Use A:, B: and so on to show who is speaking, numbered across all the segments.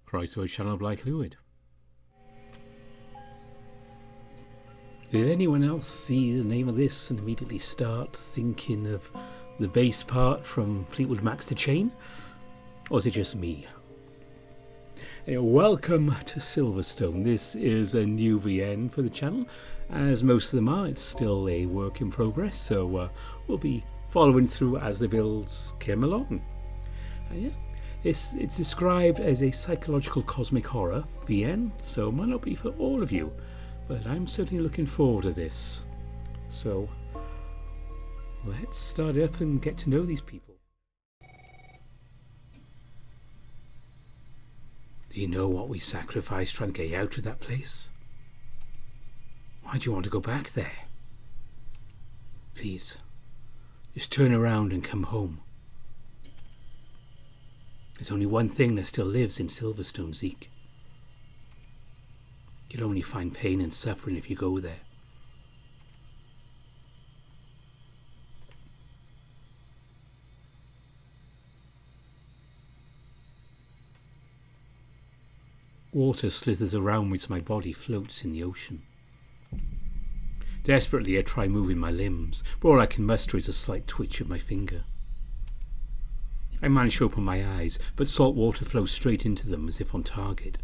A: Chrysler Channel Black Fluid. Did anyone else see the name of this and immediately start thinking of the bass part from Fleetwood Mac's The Chain? Or is it just me? Anyway, welcome to Silverstone. This is a new VN for the channel. As most of them are, it's still a work in progress, so we'll be following through as the builds come along. It's described as a psychological cosmic horror VN, so it might not be for all of you, but I'm certainly looking forward to this. So let's start up and get to know these people. Do you know what we sacrificed trying to get you out of that place? Why do you want to go back there? Please, just turn around and come home. There's only one thing that still lives in Silverstone, Zeke. You'll only find pain and suffering if you go there. Water slithers around me as my body floats in the ocean. Desperately I try moving my limbs, but all I can muster is a slight twitch of my finger. I manage to open my eyes, but salt water flows straight into them as if on target.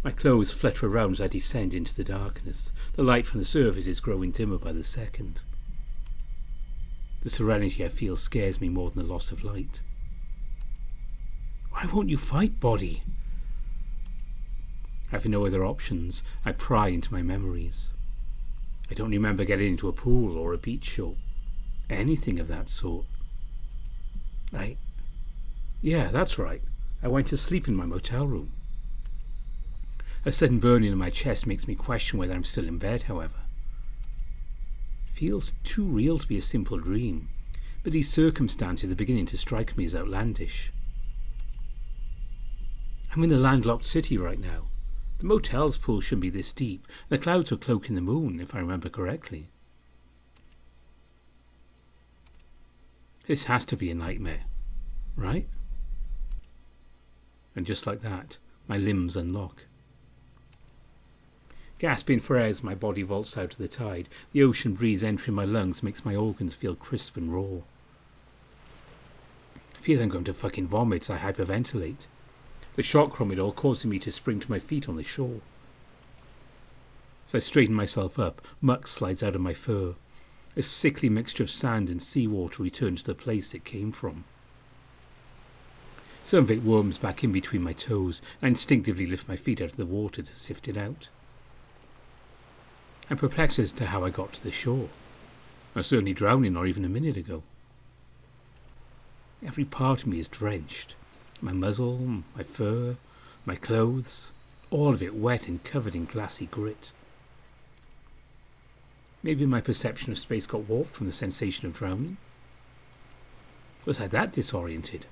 A: My clothes flutter around as I descend into the darkness. The light from the surface is growing dimmer by the second. The serenity I feel scares me more than the loss of light. Why won't you fight, body? Having no other options, I pry into my memories. I don't remember getting into a pool or a beach show. Anything of that sort. Yeah, that's right. I went to sleep in my motel room. A sudden burning in my chest makes me question whether I'm still in bed, however. It feels too real to be a simple dream, but these circumstances are beginning to strike me as outlandish. I'm in a landlocked city right now. The motel's pool shouldn't be this deep. The clouds are cloaking the moon, if I remember correctly. This has to be a nightmare, right? And just like that, my limbs unlock. Gasping for air as my body vaults out of the tide, the ocean breeze entering my lungs makes my organs feel crisp and raw. I feel I'm going to fucking vomit as I hyperventilate. The shock from it all causing me to spring to my feet on the shore. As I straighten myself up, muck slides out of my fur. A sickly mixture of sand and seawater returns to the place it came from. Some of it worms back in between my toes. I instinctively lift my feet out of the water to sift it out. I'm perplexed as to how I got to the shore. I was certainly drowning not even a minute ago. Every part of me is drenched. My muzzle, my fur, my clothes, all of it wet and covered in glassy grit. Maybe my perception of space got warped from the sensation of drowning. Was I that disoriented?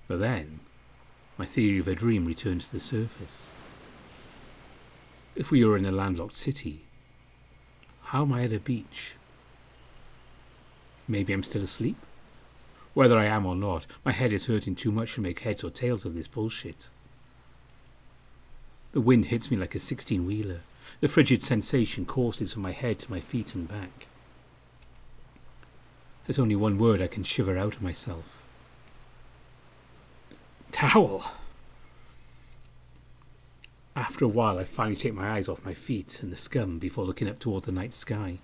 A: But then, my theory of a dream returned to the surface. If we were in a landlocked city, how am I at a beach? Maybe I'm still asleep? Whether I am or not, my head is hurting too much to make heads or tails of this bullshit. The wind hits me like a 16-wheeler. The frigid sensation courses from my head to my feet and back. There's only one word I can shiver out of myself. Towel! After a while, I finally take my eyes off my feet and the scum before looking up toward the night sky.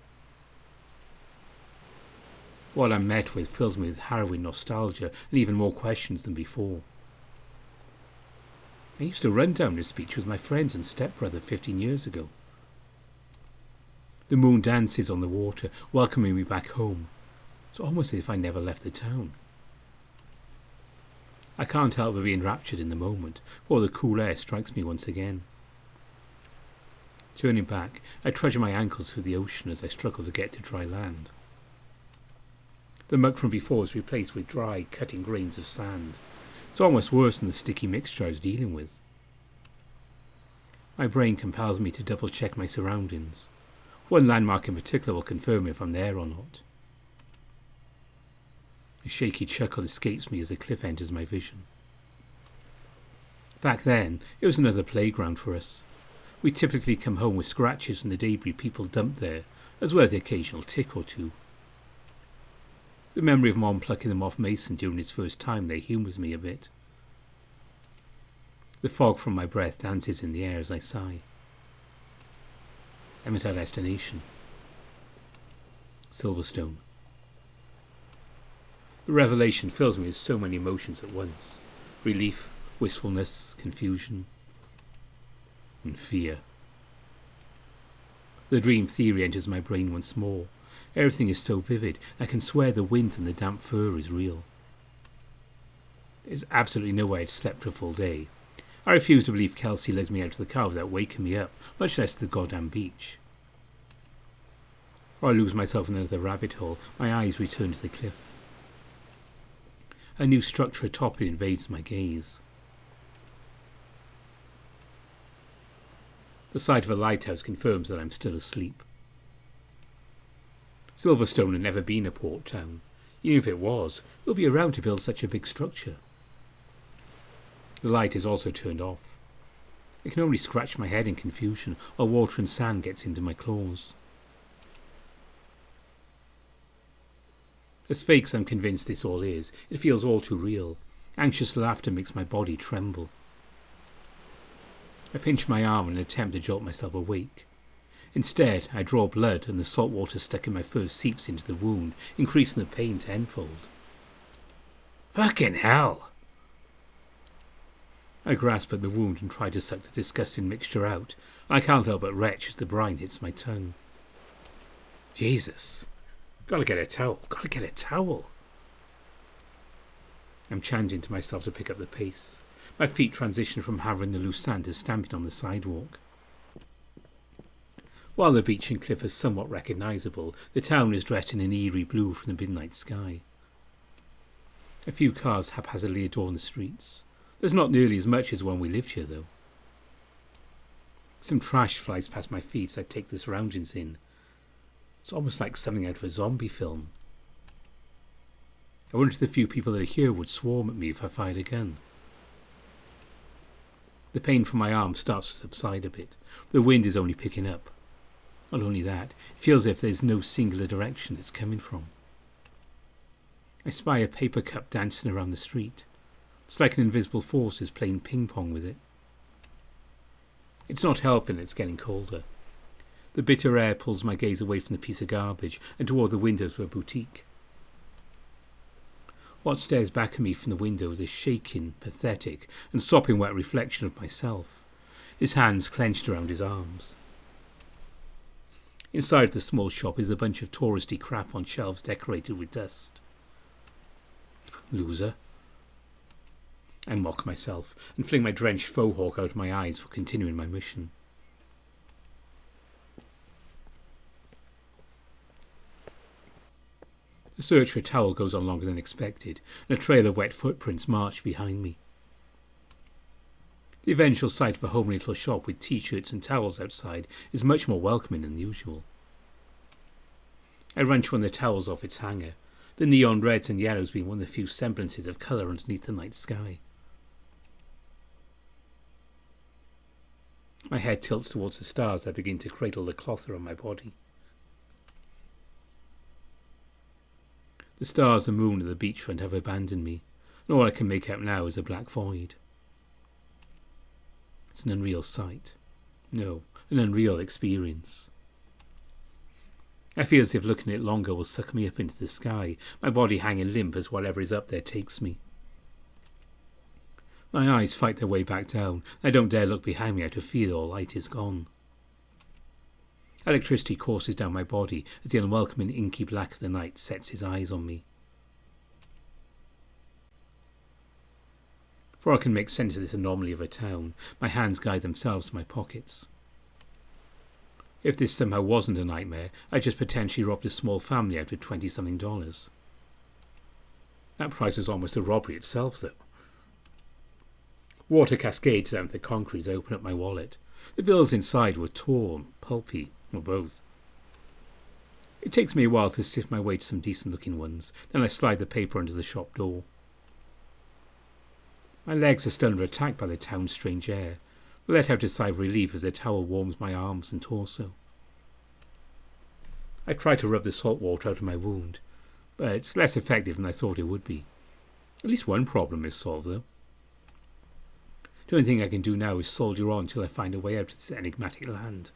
A: What I'm met with fills me with harrowing nostalgia and even more questions than before. I used to run down this beach with my friends and stepbrother 15 years ago. The moon dances on the water, welcoming me back home. It's almost as if I never left the town. I can't help but be enraptured in the moment, for the cool air strikes me once again. Turning back, I trudge my ankles through the ocean as I struggle to get to dry land. The muck from before is replaced with dry, cutting grains of sand. It's almost worse than the sticky mixture I was dealing with. My brain compels me to double-check my surroundings. One landmark in particular will confirm if I'm there or not. A shaky chuckle escapes me as the cliff enters my vision. Back then, it was another playground for us. We typically come home with scratches from the debris people dumped there, as well as the occasional tick or two. The memory of Mom plucking them off Mason during his first time there humours me a bit. The fog from my breath dances in the air as I sigh. I'm at our destination. Silverstone. The revelation fills me with so many emotions at once. Relief, wistfulness, confusion, and fear. The dream theory enters my brain once more. Everything is so vivid, I can swear the wind and the damp fur is real. There's absolutely no way I'd slept for a full day. I refuse to believe Kelsey led me out to the car without waking me up, much less the goddamn beach. Or I lose myself in another rabbit hole, my eyes return to the cliff. A new structure atop it invades my gaze. The sight of a lighthouse confirms that I'm still asleep. Silverstone had never been a port town. Even if it was, it would be around to build such a big structure. The light is also turned off. I can only scratch my head in confusion while water and sand gets into my claws. As fake as I'm convinced this all is, it feels all too real. Anxious laughter makes my body tremble. I pinch my arm in an attempt to jolt myself awake. Instead, I draw blood and the salt water stuck in my fur seeps into the wound, increasing the pain tenfold. Fucking hell! I grasp at the wound and try to suck the disgusting mixture out. I can't help but retch as the brine hits my tongue. Jesus. Gotta get a towel. I'm chanting to myself to pick up the pace. My feet transition from hammering the loose sand to stamping on the sidewalk. While the beach and cliff are somewhat recognisable, the town is dressed in an eerie blue from the midnight sky. A few cars haphazardly adorn the streets. There's not nearly as much as when we lived here, though. Some trash flies past my feet as I take the surroundings in. It's almost like something out of a zombie film. I wonder if the few people that are here would swarm at me if I fired a gun. The pain from my arm starts to subside a bit. The wind is only picking up. Not only that, it feels as if there's no singular direction it's coming from. I spy a paper cup dancing around the street. It's like an invisible force is playing ping pong with it. It's not helping that it's getting colder. The bitter air pulls my gaze away from the piece of garbage and toward the windows of a boutique. What stares back at me from the windows is shaking, pathetic, and sopping wet reflection of myself, his hands clenched around his arms. Inside the small shop is a bunch of touristy crap on shelves decorated with dust. Loser. I mock myself and fling my drenched faux hawk out of my eyes for continuing my mission. The search for a towel goes on longer than expected, and a trail of wet footprints march behind me. The eventual sight of a homely little shop with t-shirts and towels outside is much more welcoming than usual. I wrench one of the towels off its hanger, the neon reds and yellows being one of the few semblances of colour underneath the night sky. My head tilts towards the stars that begin to cradle the cloth around my body. The stars and moon of the beachfront have abandoned me, and all I can make out now is a black void. It's an unreal sight. No, an unreal experience. I feel as if looking at it longer will suck me up into the sky, my body hanging limp as whatever is up there takes me. My eyes fight their way back down. I don't dare look behind me out of fear all light is gone. Electricity courses down my body as the unwelcoming inky black of the night sets his eyes on me. Before I can make sense of this anomaly of a town, my hands guide themselves to my pockets. If this somehow wasn't a nightmare, I just potentially robbed a small family out of $20-something. That price is almost a robbery itself, though. Water cascades down the concrete as I open up my wallet. The bills inside were torn, pulpy, or both. It takes me a while to sift my way to some decent-looking ones, then I slide the paper under the shop door. My legs are still under attack by the town's strange air, but let out a sigh of relief as the towel warms my arms and torso. I try to rub the salt water out of my wound, but it's less effective than I thought it would be. At least one problem is solved, though. The only thing I can do now is soldier on till I find a way out of this enigmatic land.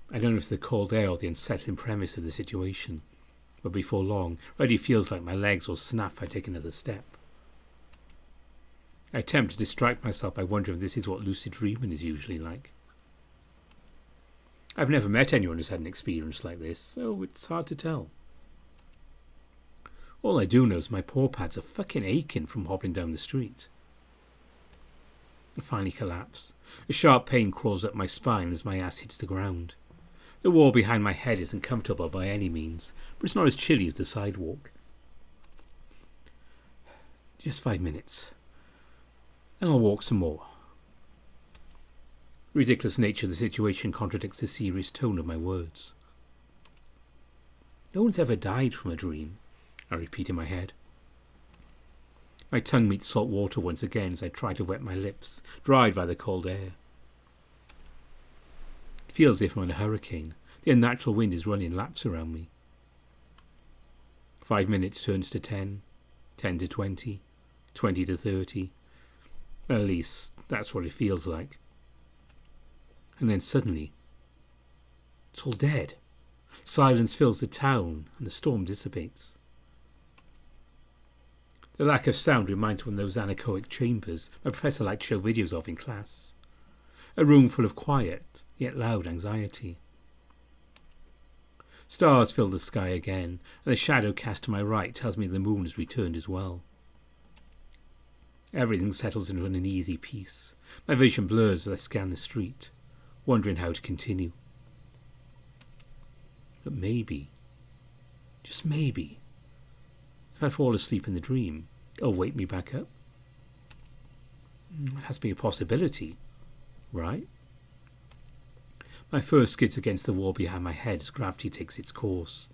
A: I don't know if it's the cold air or the unsettling premise of the situation, but before long, it already feels like my legs will snap if I take another step. I attempt to distract myself by wondering if this is what lucid dreaming is usually like. I've never met anyone who's had an experience like this, so it's hard to tell. All I do know is my paw pads are fucking aching from hobbling down the street. I finally collapse. A sharp pain crawls up my spine as my ass hits the ground. The wall behind my head isn't comfortable by any means, but it's not as chilly as the sidewalk. Just 5 minutes. Then I'll walk some more. The ridiculous nature of the situation contradicts the serious tone of my words. No one's ever died from a dream, I repeat in my head. My tongue meets salt water once again as I try to wet my lips, dried by the cold air. It feels as if I'm in a hurricane. The unnatural wind is running laps around me. 5 minutes turns to 10, 10 to 20, 20 to 30. At least, that's what it feels like. And then suddenly, it's all dead. Silence fills the town and the storm dissipates. The lack of sound reminds me of those anechoic chambers my professor liked to show videos of in class. A room full of quiet, yet loud anxiety. Stars fill the sky again, and the shadow cast to my right tells me the moon has returned as well. Everything settles into an uneasy peace. My vision blurs as I scan the street, wondering how to continue. But maybe, just maybe, if I fall asleep in the dream, it'll wake me back up. It has to be a possibility, right? My fur skids against the wall behind my head as gravity takes its course.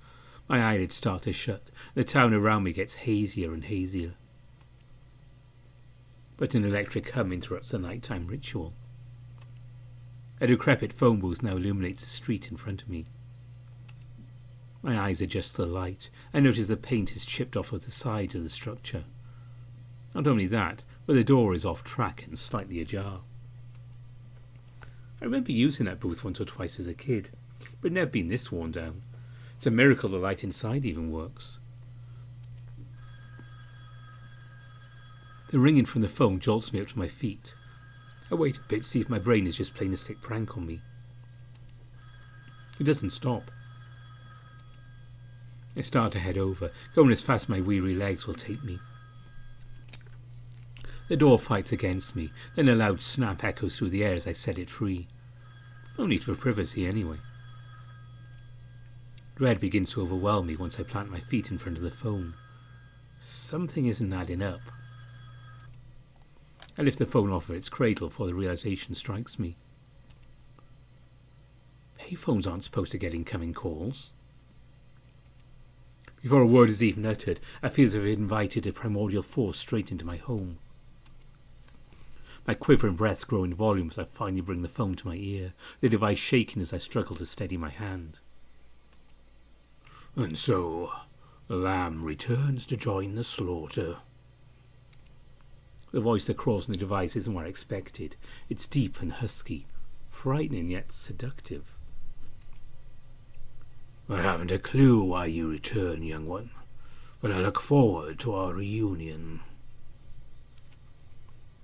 A: My eyelids start to shut. The town around me gets hazier and hazier. But an electric hum interrupts the nighttime ritual. A decrepit phone booth now illuminates the street in front of me. My eyes adjust to the light. I notice the paint is chipped off of the sides of the structure. Not only that, but the door is off track and slightly ajar. I remember using that booth once or twice as a kid, but never been this worn down. It's a miracle the light inside even works. The ringing from the phone jolts me up to my feet. I wait a bit to see if my brain is just playing a sick prank on me. It doesn't stop. I start to head over, going as fast as my weary legs will take me. The door fights against me, then a loud snap echoes through the air as I set it free. No need for privacy anyway. Dread begins to overwhelm me once I plant my feet in front of the phone. Something isn't adding up. I lift the phone off of its cradle before the realization strikes me. Payphones aren't supposed to get incoming calls. Before a word is even uttered, I feel as if I've invited a primordial force straight into my home. My quivering breaths grow in volume as I finally bring the phone to my ear, the device shaking as I struggle to steady my hand. And so, the lamb returns to join the slaughter. The voice that crawls in the device isn't what I expected. It's deep and husky, frightening yet seductive. I haven't a clue why you return, young one, but I look forward to our reunion.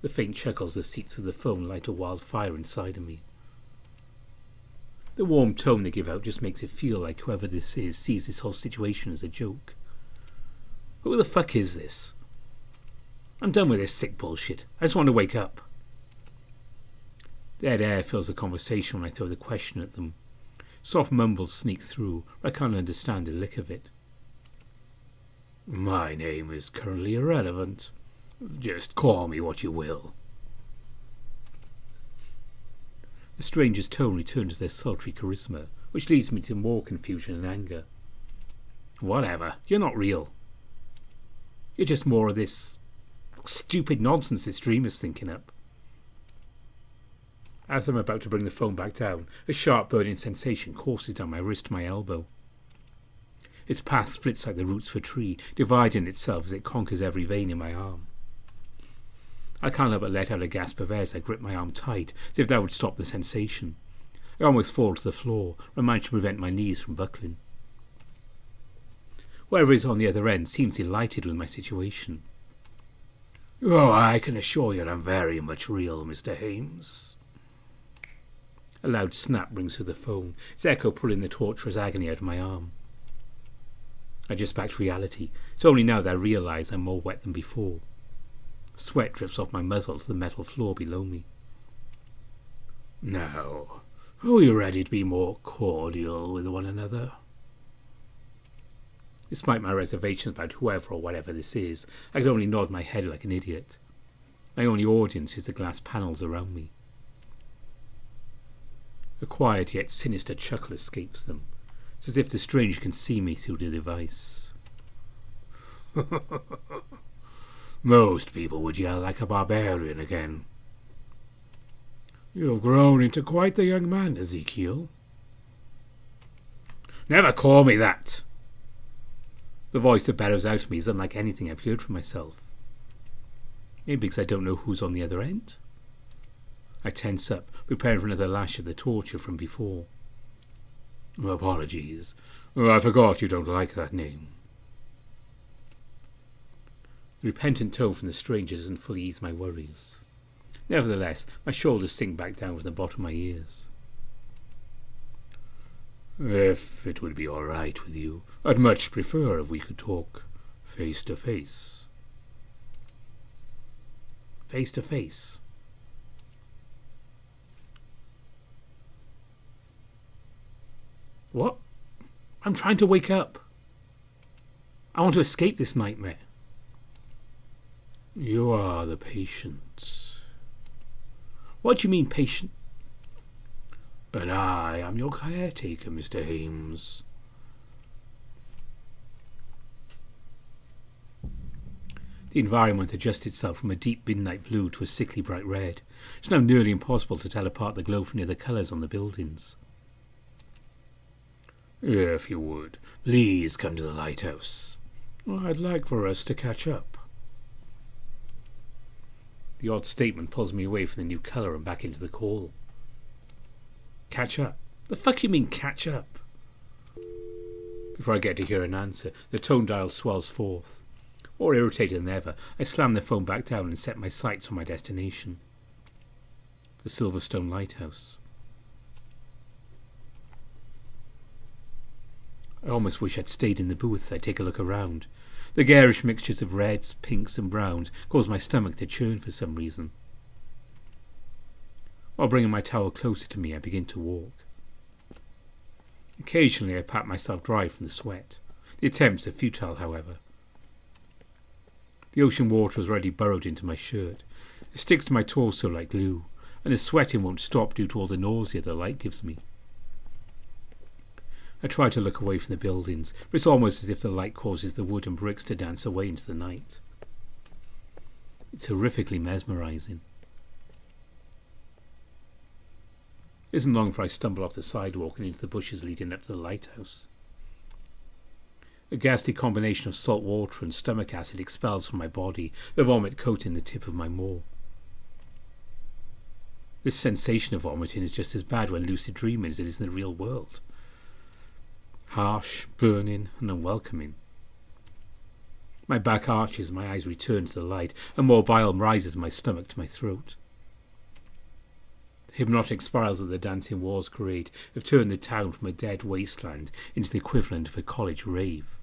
A: The faint chuckles that seep through the phone light a wildfire inside of me. The warm tone they give out just makes it feel like whoever this is sees this whole situation as a joke. Who the fuck is this? I'm done with this sick bullshit. I just want to wake up. Dead air fills the conversation when I throw the question at them. Soft mumbles sneak through, but I can't understand a lick of it. My name is currently irrelevant. Just call me what you will. The stranger's tone returns their sultry charisma, which leads me to more confusion and anger. Whatever, you're not real. You're just more of this stupid nonsense this dreamer's thinking up. As I'm about to bring the phone back down, a sharp burning sensation courses down my wrist to my elbow. Its path splits like the roots of a tree, dividing itself as it conquers every vein in my arm. I can't help but let out a gasp of air as I grip my arm tight, as if that would stop the sensation. I almost fall to the floor, and manage to prevent my knees from buckling. Whoever is on the other end seems delighted with my situation. Oh, I can assure you I'm very much real, Mr. Hames. A loud snap rings through the phone, its echo pulling the torturous agony out of my arm. I just back to reality. It's only now that I realise I'm more wet than before. Sweat drifts off my muzzle to the metal floor below me. Now, are we ready to be more cordial with one another? Despite my reservations about whoever or whatever this is, I can only nod my head like an idiot. My only audience is the glass panels around me. A quiet yet sinister chuckle escapes them. It's as if the stranger can see me through the device. Most people would yell like a barbarian again. You've grown into quite the young man, Ezekiel. Never call me that. The voice that bellows out of me is unlike anything I've heard from myself. Maybe because I don't know who's on the other end? I tense up, preparing for another lash of the torture from before. Apologies. I forgot you don't like that name. The repentant tone from the stranger doesn't fully ease my worries. Nevertheless, my shoulders sink back down from the bottom of my ears. If it would be all right with you, I'd much prefer if we could talk face to face. Face to face? What? I'm trying to wake up. I want to escape this nightmare. You are the patient. What do you mean, patient? And I am your caretaker, Mr. Hames. The environment adjusts itself from a deep midnight blue to a sickly bright red. It's now nearly impossible to tell apart the glow from the other colours on the buildings. If you would, please come to the lighthouse. I'd like for us to catch up. The odd statement pulls me away from the new colour and back into the call. Catch up? The fuck you mean catch up? Before I get to hear an answer, the tone dial swells forth. More irritated than ever, I slam the phone back down and set my sights on my destination. The Silverstone lighthouse. I almost wish I'd stayed in the booth as I take a look around. The garish mixtures of reds, pinks and browns cause my stomach to churn for some reason. While bringing my towel closer to me, I begin to walk. Occasionally I pat myself dry from the sweat. The attempts are futile, however. The ocean water has already burrowed into my shirt. It sticks to my torso like glue, and the sweating won't stop due to all the nausea the light gives me. I try to look away from the buildings, but it's almost as if the light causes the wood and bricks to dance away into the night. It's horrifically mesmerising. It isn't long before I stumble off the sidewalk and into the bushes leading up to the lighthouse. A ghastly combination of salt water and stomach acid expels from my body, the vomit coating the tip of my maw. This sensation of vomiting is just as bad when lucid dreaming as it is in the real world. Harsh, burning and unwelcoming. My back arches and my eyes return to the light, and more bile rises in my stomach to my throat. The hypnotic spirals that the dancing walls create have turned the town from a dead wasteland into the equivalent of a college rave.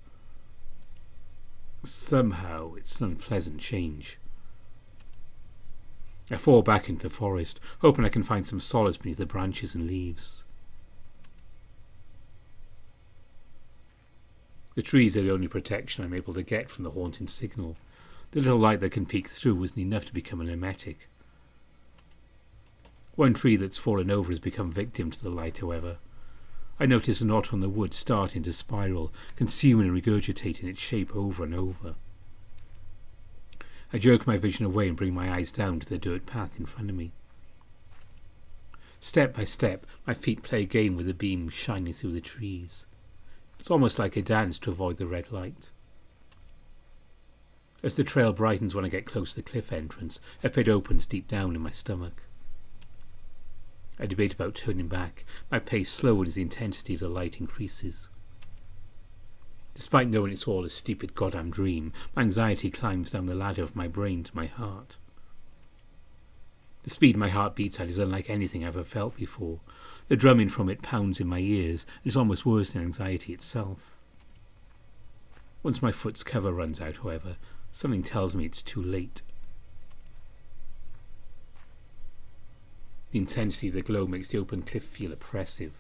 A: Somehow it's an unpleasant change. I fall back into the forest, hoping I can find some solace beneath the branches and leaves. The trees are the only protection I'm able to get from the haunting signal. The little light that can peek through isn't enough to become an emetic. One tree that's fallen over has become victim to the light, however. I noticed a knot on the wood starting to spiral, consuming and regurgitating its shape over and over. I jerk my vision away and bring my eyes down to the dirt path in front of me. Step by step, my feet play a game with the beam shining through the trees. It's almost like a dance to avoid the red light. As the trail brightens when I get close to the cliff entrance, a pit opens deep down in my stomach. I debate about turning back, my pace slowed as the intensity of the light increases. Despite knowing it's all a stupid goddamn dream, my anxiety climbs down the ladder of my brain to my heart. The speed my heart beats at is unlike anything I've ever felt before. The drumming from it pounds in my ears and is almost worse than anxiety itself. Once my foot's cover runs out, however, something tells me it's too late. The intensity of the glow makes the open cliff feel oppressive.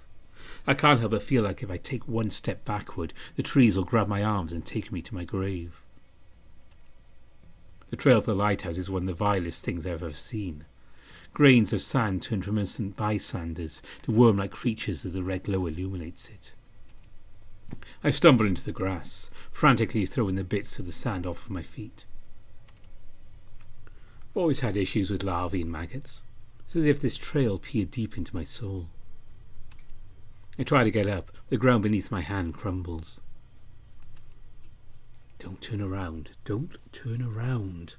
A: I can't help but feel like if I take one step backward, the trees will grab my arms and take me to my grave. The trail to the lighthouse is one of the vilest things I've ever seen. Grains of sand turn from innocent bystanders to worm-like creatures as the red glow illuminates it. I stumble into the grass, frantically throwing the bits of the sand off of my feet. I've always had issues with larvae and maggots. It's as if this trail peered deep into my soul. I try to get up. The ground beneath my hand crumbles. Don't turn around. Don't turn around.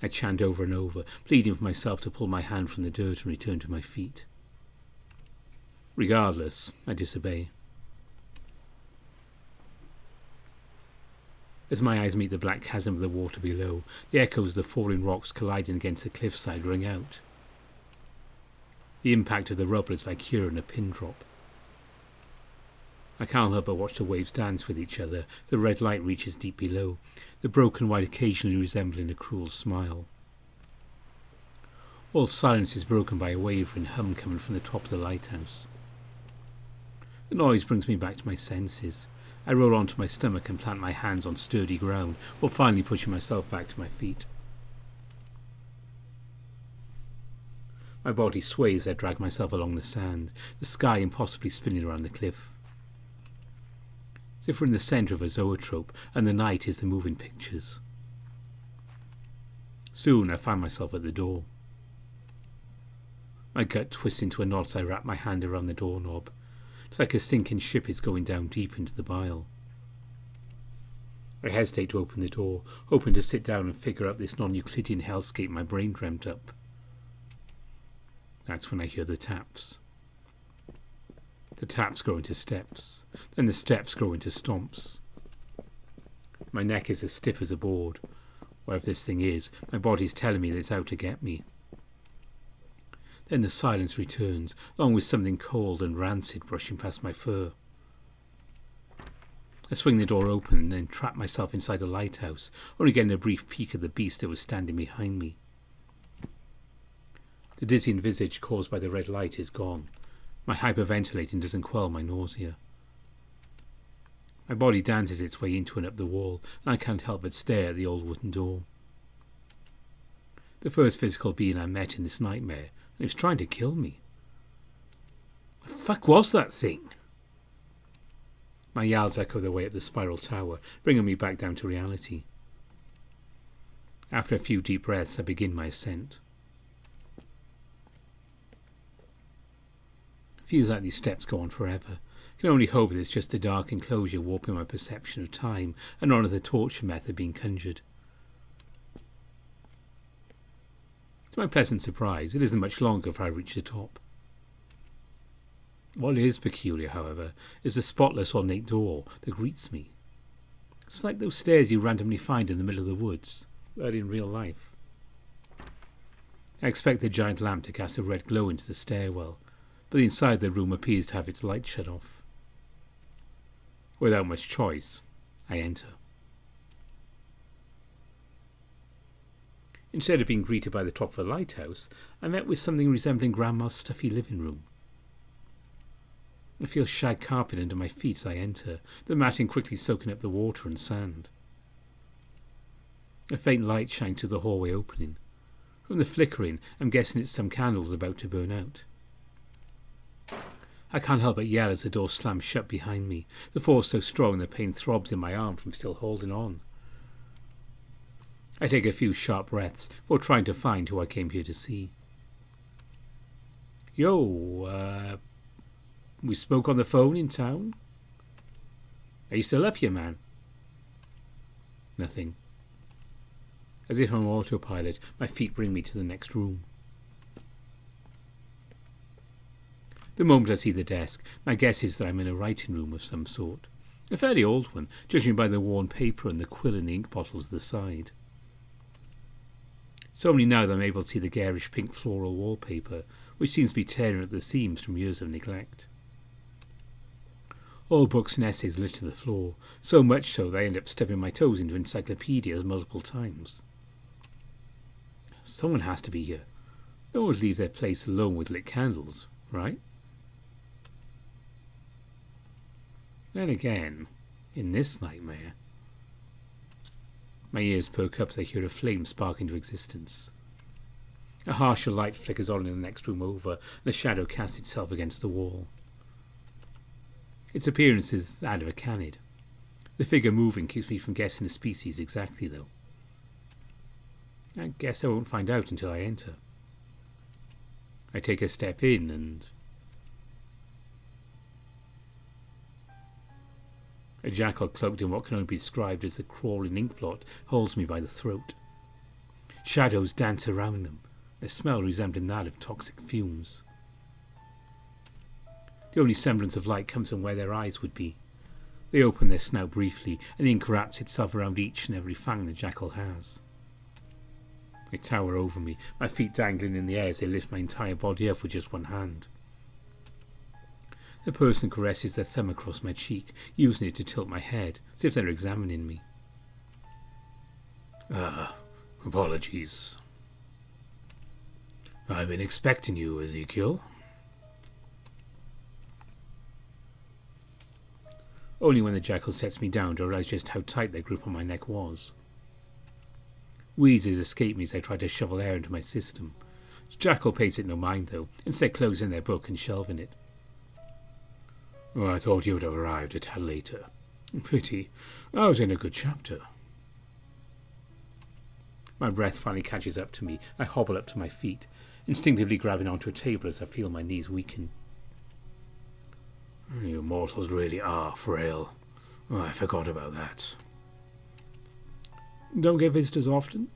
A: I chant over and over, pleading for myself to pull my hand from the dirt and return to my feet. Regardless, I disobey. As my eyes meet the black chasm of the water below, the echoes of the falling rocks colliding against the cliffside ring out. The impact of the rubble is like hearing a pin drop. I can't help but watch the waves dance with each other. The red light reaches deep below, the broken white occasionally resembling a cruel smile. All silence is broken by a wavering hum coming from the top of the lighthouse. The noise brings me back to my senses. I roll onto my stomach and plant my hands on sturdy ground, while finally pushing myself back to my feet. My body sways as I drag myself along the sand, the sky impossibly spinning around the cliff. As if we're in the centre of a zoetrope, and the night is the moving pictures. Soon I find myself at the door. My gut twists into a knot as I wrap my hand around the doorknob. It's like a sinking ship is going down deep into the bile. I hesitate to open the door, hoping to sit down and figure out this non-Euclidean hellscape my brain dreamt up. That's when I hear the taps. The taps grow into steps, then the steps grow into stomps. My neck is as stiff as a board. Whatever this thing is, my body's telling me that it's out to get me. Then the silence returns, along with something cold and rancid brushing past my fur. I swing the door open and then trap myself inside the lighthouse, only getting a brief peek at the beast that was standing behind me. The dizzying visage caused by the red light is gone. My hyperventilating doesn't quell my nausea. My body dances its way into and up the wall, and I can't help but stare at the old wooden door. The first physical being I met in this nightmare, and it was trying to kill me. The fuck was that thing? My yells echo their way up the spiral tower, bringing me back down to reality. After a few deep breaths, I begin my ascent. It feels like these steps go on forever. I can only hope that it's just the dark enclosure warping my perception of time and none of the torture method being conjured. To my pleasant surprise, it isn't much longer before I reach the top. What is peculiar, however, is the spotless ornate door that greets me. It's like those stairs you randomly find in the middle of the woods, but in real life. I expect the giant lamp to cast a red glow into the stairwell, but the inside of the room appears to have its light shut off. Without much choice, I enter. Instead of being greeted by the top of the lighthouse, I met with something resembling Grandma's stuffy living room. I feel shag carpet under my feet as I enter, the matting quickly soaking up the water and sand. A faint light shines through the hallway opening. From the flickering, I'm guessing it's some candles about to burn out. I can't help but yell as the door slams shut behind me, the force so strong the pain throbs in my arm from still holding on. I take a few sharp breaths before trying to find who I came here to see. Yo, we spoke on the phone in town? Are you still up here, man? Nothing. As if on autopilot, my feet bring me to the next room. The moment I see the desk, my guess is that I'm in a writing room of some sort. A fairly old one, judging by the worn paper and the quill and the ink bottles at the side. It's only now that I'm able to see the garish pink floral wallpaper, which seems to be tearing at the seams from years of neglect. Old books and essays litter the floor, so much so that I end up stubbing my toes into encyclopedias multiple times. Someone has to be here. No one would leave their place alone with lit candles, right? Then again, in this nightmare... My ears perk up as I hear a flame spark into existence. A harsher light flickers on in the next room over, and a shadow casts itself against the wall. Its appearance is that of a canid. The figure moving keeps me from guessing the species exactly, though. I guess I won't find out until I enter. I take a step in and... A jackal cloaked in what can only be described as a crawling inkblot holds me by the throat. Shadows dance around them, their smell resembling that of toxic fumes. The only semblance of light comes from where their eyes would be. They open their snout briefly, and the ink wraps itself around each and every fang the jackal has. They tower over me, my feet dangling in the air as they lift my entire body up with just one hand. The person caresses their thumb across my cheek, using it to tilt my head, as if they're examining me. Apologies. I've been expecting you, Ezekiel. Only when the jackal sets me down do I realise just how tight their grip on my neck was. Wheezes escape me as I try to shovel air into my system. The jackal pays it no mind, though, instead closing their book and shelving it. Oh, I thought you would have arrived a tad later. Pity. I was in a good chapter. My breath finally catches up to me. I hobble up to my feet, instinctively grabbing onto a table as I feel my knees weaken. You mortals really are frail. Oh, I forgot about that. Don't get visitors often?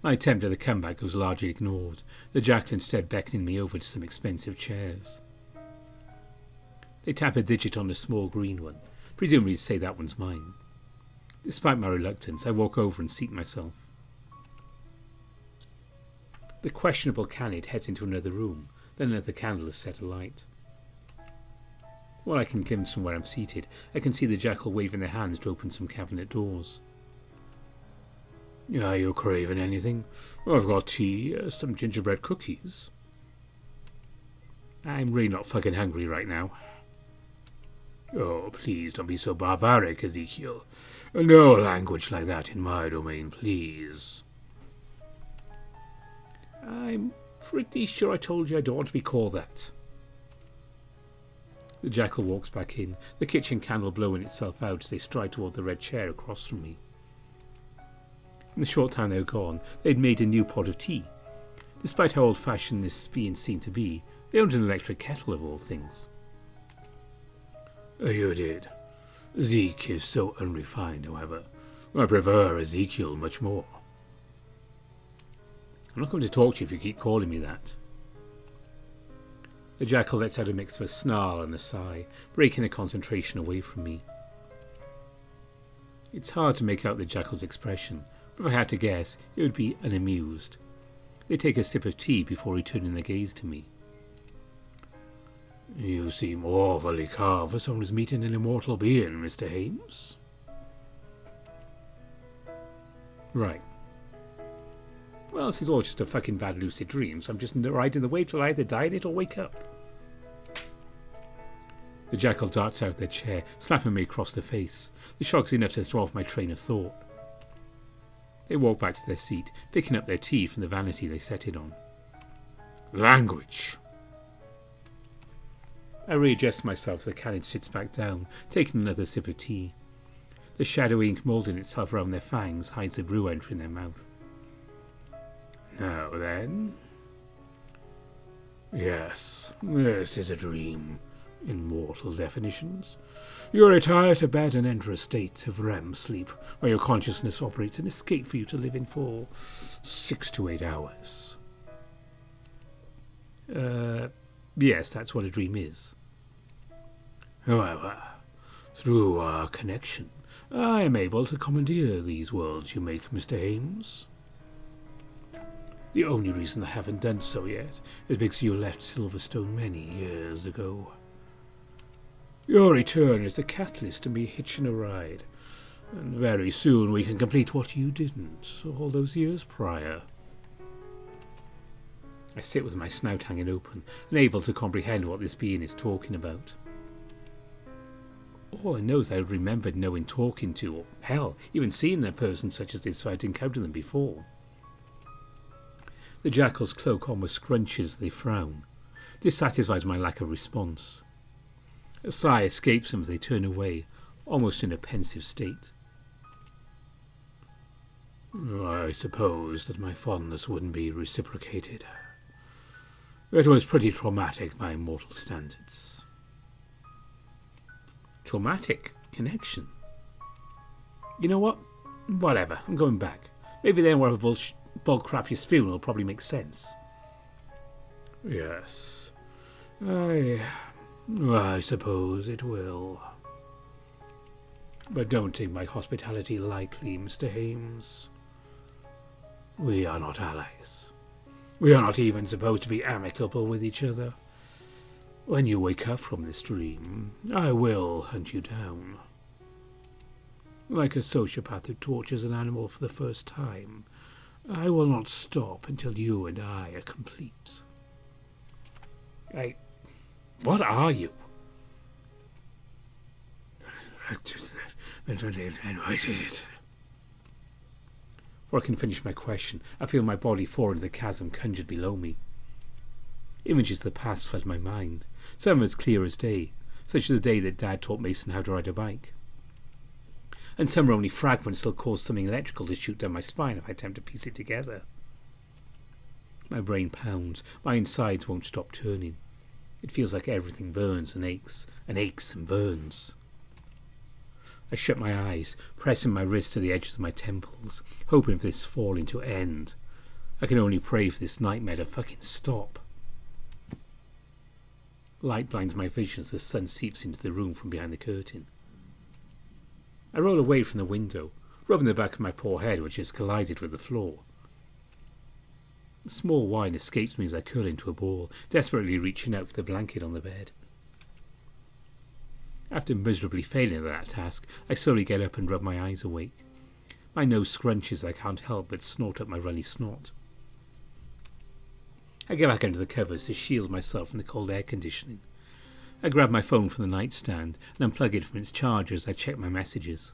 A: My attempt at a comeback was largely ignored, the jackal instead beckoning me over to some expensive chairs. They tap a digit on a small green one, presumably to say that one's mine. Despite my reluctance, I walk over and seat myself. The questionable canid heads into another room, then another candle is set alight. While I can glimpse from where I'm seated, I can see the jackal waving their hands to open some cabinet doors. Are you craving anything? I've got tea, some gingerbread cookies. I'm really not fucking hungry right now. Oh, please don't be so barbaric, Ezekiel. No language like that in my domain, please. I'm pretty sure I told you I don't want to be called that. The jackal walks back in, the kitchen candle blowing itself out as they stride toward the red chair across from me. In the short time they were gone, they'd made a new pot of tea. Despite how old-fashioned this being seemed to be, they owned an electric kettle of all things. You did. Zeke is so unrefined, however. I prefer Ezekiel much more. I'm not going to talk to you if you keep calling me that. The jackal lets out a mix of a snarl and a sigh, breaking the concentration away from me. It's hard to make out the jackal's expression, but if I had to guess, it would be unamused. They take a sip of tea before returning their gaze to me. You seem awfully calm for someone who's meeting an immortal being, Mr. Hames. Right. Well, this is all just a fucking bad lucid dream, so I'm just riding the wave till I either die in it or wake up. The jackal darts out of their chair, slapping me across the face. The shock's enough to throw off my train of thought. They walk back to their seat, picking up their tea from the vanity they set it on. Language! I readjust myself as the candid sits back down, taking another sip of tea. The shadowy ink moulding itself around their fangs hides the brew entering their mouth. Now then. Yes, this is a dream, in mortal definitions. You retire to bed and enter a state of REM sleep, where your consciousness operates an escape for you to live in for 6 to 8 hours. Yes, that's what a dream is. However, through our connection, I am able to commandeer these worlds you make, Mr. Hames. The only reason I haven't done so yet is because you left Silverstone many years ago. Your return is the catalyst to me hitching a ride, and very soon we can complete what you didn't all those years prior. I sit with my snout hanging open, unable to comprehend what this being is talking about. All I know is I remembered knowing talking to, or hell, even seeing a person such as this if I'd encountered them before. The jackal's cloak almost scrunches as they frown, dissatisfied with my lack of response. A sigh escapes them as they turn away, almost in a pensive state. I suppose that my fondness wouldn't be reciprocated. It was pretty traumatic by mortal standards. Traumatic connection? You know what? Whatever, I'm going back. Maybe then whatever bullcrap you're spewing will probably make sense. Yes. I suppose it will. But don't take my hospitality lightly, Mr. Hames. We are not allies. We are not even supposed to be amicable with each other. When you wake up from this dream, I will hunt you down. Like a sociopath who tortures an animal for the first time, I will not stop until you and I are complete. What are you? Before I can finish my question, I feel my body fall into the chasm conjured below me. Images of the past flood my mind, some as clear as day, such as the day that Dad taught Mason how to ride a bike. And some are only fragments that will cause something electrical to shoot down my spine if I attempt to piece it together. My brain pounds, my insides won't stop turning. It feels like everything burns and aches and burns. I shut my eyes, pressing my wrists to the edges of my temples, hoping for this falling to end. I can only pray for this nightmare to fucking stop. Light blinds my vision as the sun seeps into the room from behind the curtain. I roll away from the window, rubbing the back of my poor head which has collided with the floor. A small whine escapes me as I curl into a ball, desperately reaching out for the blanket on the bed. After miserably failing at that task, I slowly get up and rub my eyes awake. My nose scrunches, I can't help but snort up my runny snot. I get back under the covers to shield myself from the cold air conditioning. I grab my phone from the nightstand and unplug it from its charger as I check my messages.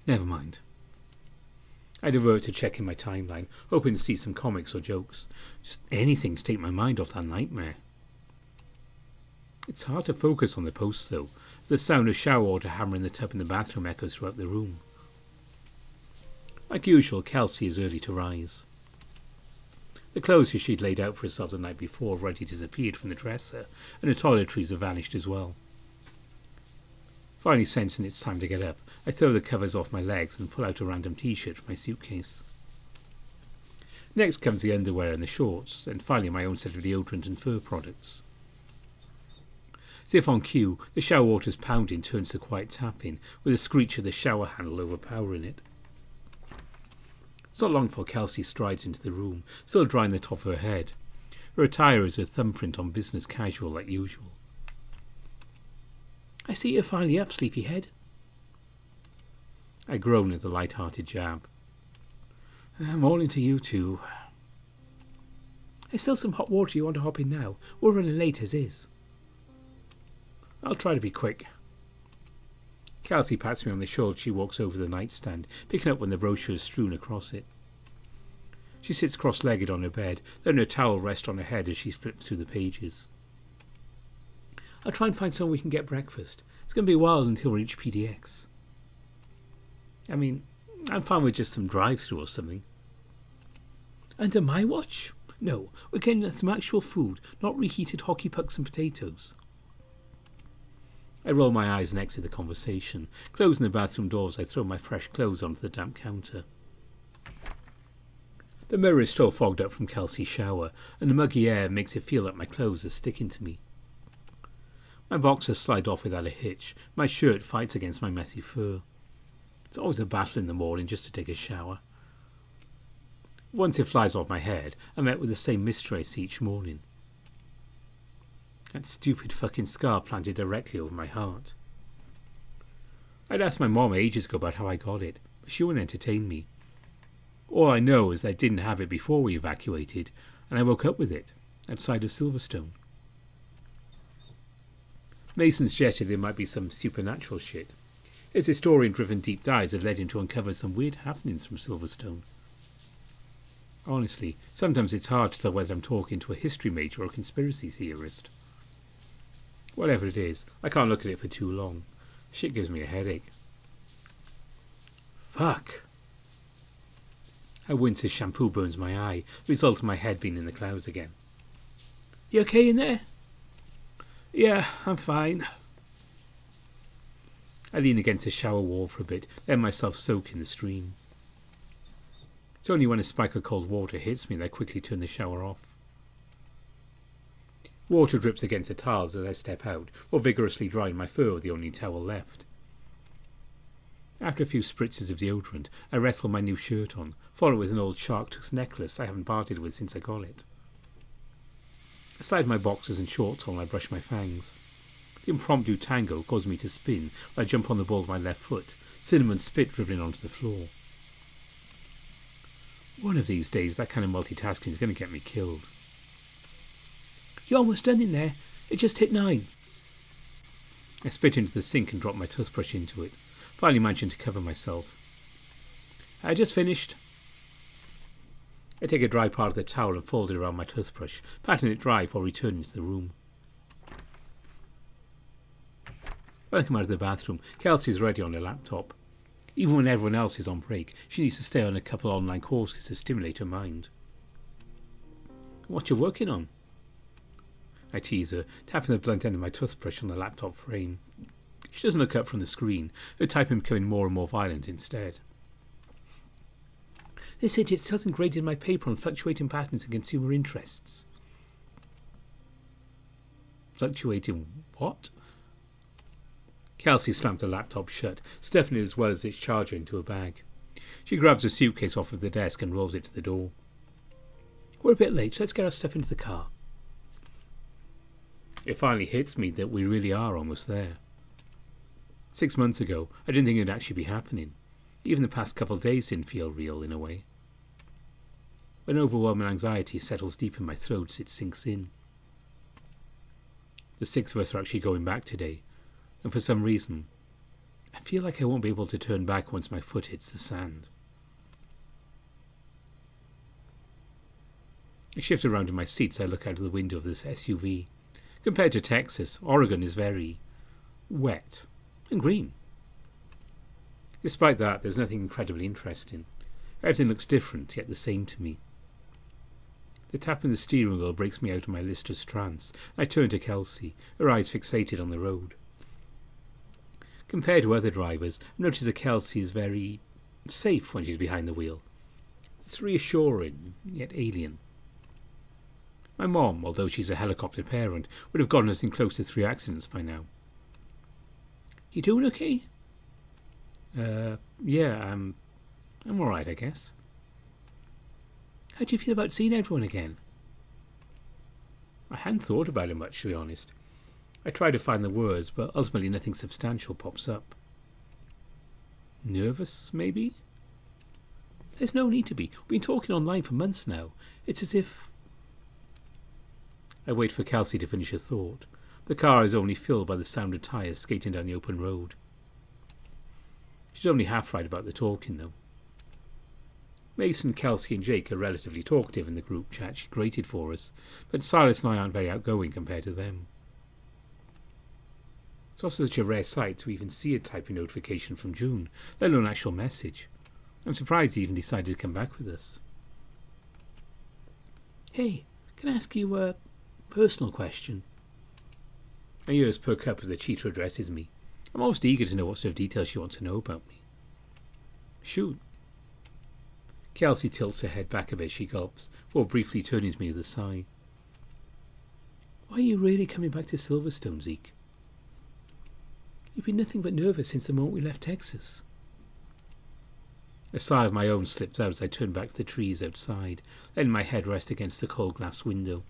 A: Never mind. I divert to checking my timeline, hoping to see some comics or jokes. Just anything to take my mind off that nightmare. It's hard to focus on the posts though, as the sound of shower water hammering the tub in the bathroom echoes throughout the room. Like usual, Kelsey is early to rise. The clothes she'd laid out for herself the night before have already disappeared from the dresser, and the toiletries have vanished as well. Finally sensing it's time to get up, I throw the covers off my legs and pull out a random t-shirt from my suitcase. Next comes the underwear and the shorts, and finally my own set of deodorant and fur products. As if on cue, the shower water's pounding turns to quiet tapping, with a screech of the shower handle overpowering it. It's not long before Kelsey strides into the room, still drying the top of her head. Her attire is her thumbprint on business casual like usual. I see you're finally up, sleepyhead. I groan at the light-hearted jab. I'm all into you two. There's still some hot water you want to hop in now. We're running late as is. I'll try to be quick. Kelsey pats me on the shoulder as she walks over the nightstand, picking up one of the brochures strewn across it. She sits cross-legged on her bed, letting her towel rest on her head as she flips through the pages. I'll try and find somewhere we can get breakfast. It's going to be a while until we reach PDX. I mean, I'm fine with just some drive-through or something. Under my watch? No, we're getting some actual food, not reheated hockey pucks and potatoes. I roll my eyes and exit the conversation. Closing the bathroom doors, I throw my fresh clothes onto the damp counter. The mirror is still fogged up from Kelsey's shower, and the muggy air makes it feel like my clothes are sticking to me. My boxers slide off without a hitch. My shirt fights against my messy fur. It's always a battle in the morning just to take a shower. Once it flies off my head, I'm met with the same mystery I see each morning. That stupid fucking scar planted directly over my heart. I'd asked my mom ages ago about how I got it, but she wouldn't entertain me. All I know is that I didn't have it before we evacuated, and I woke up with it, outside of Silverstone. Mason suggested there might be some supernatural shit. His historian-driven deep dives have led him to uncover some weird happenings from Silverstone. Honestly, sometimes it's hard to tell whether I'm talking to a history major or a conspiracy theorist. Whatever it is, I can't look at it for too long. Shit gives me a headache. Fuck. I wince as shampoo burns my eye, result of my head being in the clouds again. You okay in there? Yeah, I'm fine. I lean against the shower wall for a bit, let myself soak in the stream. It's only when a spike of cold water hits me that I quickly turn the shower off. Water drips against the tiles as I step out, or vigorously drying my fur with the only towel left. After a few spritzes of deodorant, I wrestle my new shirt on, follow it with an old shark tooth necklace I haven't parted with since I got it. I slide my boxers and shorts on while I brush my fangs. The impromptu tango causes me to spin while I jump on the ball of my left foot, cinnamon spit dribbling onto the floor. One of these days, that kind of multitasking is going to get me killed. You're almost done in there. It just hit 9. I spit into the sink and drop my toothbrush into it, finally managing to cover myself. I just finished. I take a dry part of the towel and fold it around my toothbrush, patting it dry before returning to the room. When I come out of the bathroom, Kelsey is ready on her laptop. Even when everyone else is on break, she needs to stay on a couple of online courses to stimulate her mind. What you working on? I tease her, tapping the blunt end of my toothbrush on the laptop frame. She doesn't look up from the screen, her typing becoming more and more violent instead. This idiot still hasn't graded my paper on fluctuating patterns and consumer interests. Fluctuating what? Kelsey slams the laptop shut, stuffing it as well as its charger into a bag. She grabs a suitcase off of the desk and rolls it to the door. We're a bit late, let's get our stuff into the car. It finally hits me that we really are almost there. 6 months ago, I didn't think it would actually be happening. Even the past couple of days didn't feel real in a way. When overwhelming anxiety settles deep in my throat, it sinks in. The 6 of us are actually going back today, and for some reason, I feel like I won't be able to turn back once my foot hits the sand. I shift around in my seat as I look out of the window of this SUV. Compared to Texas, Oregon is very wet and green. Despite that, there's nothing incredibly interesting. Everything looks different, yet the same to me. The tap in the steering wheel breaks me out of my listless trance. I turn to Kelsey, her eyes fixated on the road. Compared to other drivers, I notice that Kelsey is very safe when she's behind the wheel. It's reassuring, yet alien. My mom, although she's a helicopter parent, would have gotten us in close to 3 accidents by now. You doing okay? Yeah, I'm alright, I guess. How do you feel about seeing everyone again? I hadn't thought about it much, to be honest. I try to find the words, but ultimately nothing substantial pops up. Nervous, maybe? There's no need to be. We've been talking online for months now. It's as if... I wait for Kelsey to finish her thought. The car is only filled by the sound of tyres skating down the open road. She's only half right about the talking, though. Mason, Kelsey and Jake are relatively talkative in the group chat she created for us, but Silas and I aren't very outgoing compared to them. It's also such a rare sight to even see a typing notification from June, let alone an actual message. I'm surprised he even decided to come back with us. Hey, can I ask you a personal question? My ears perk up as the cheater addresses me. I'm almost eager to know what sort of details she wants to know about me. Shoot. Kelsey tilts her head back a bit, she gulps, before briefly turning to me with a sigh. Why are you really coming back to Silverstone, Zeke? You've been nothing but nervous since the moment we left Texas. A sigh of my own slips out as I turn back to the trees outside, letting my head rest against the cold glass window.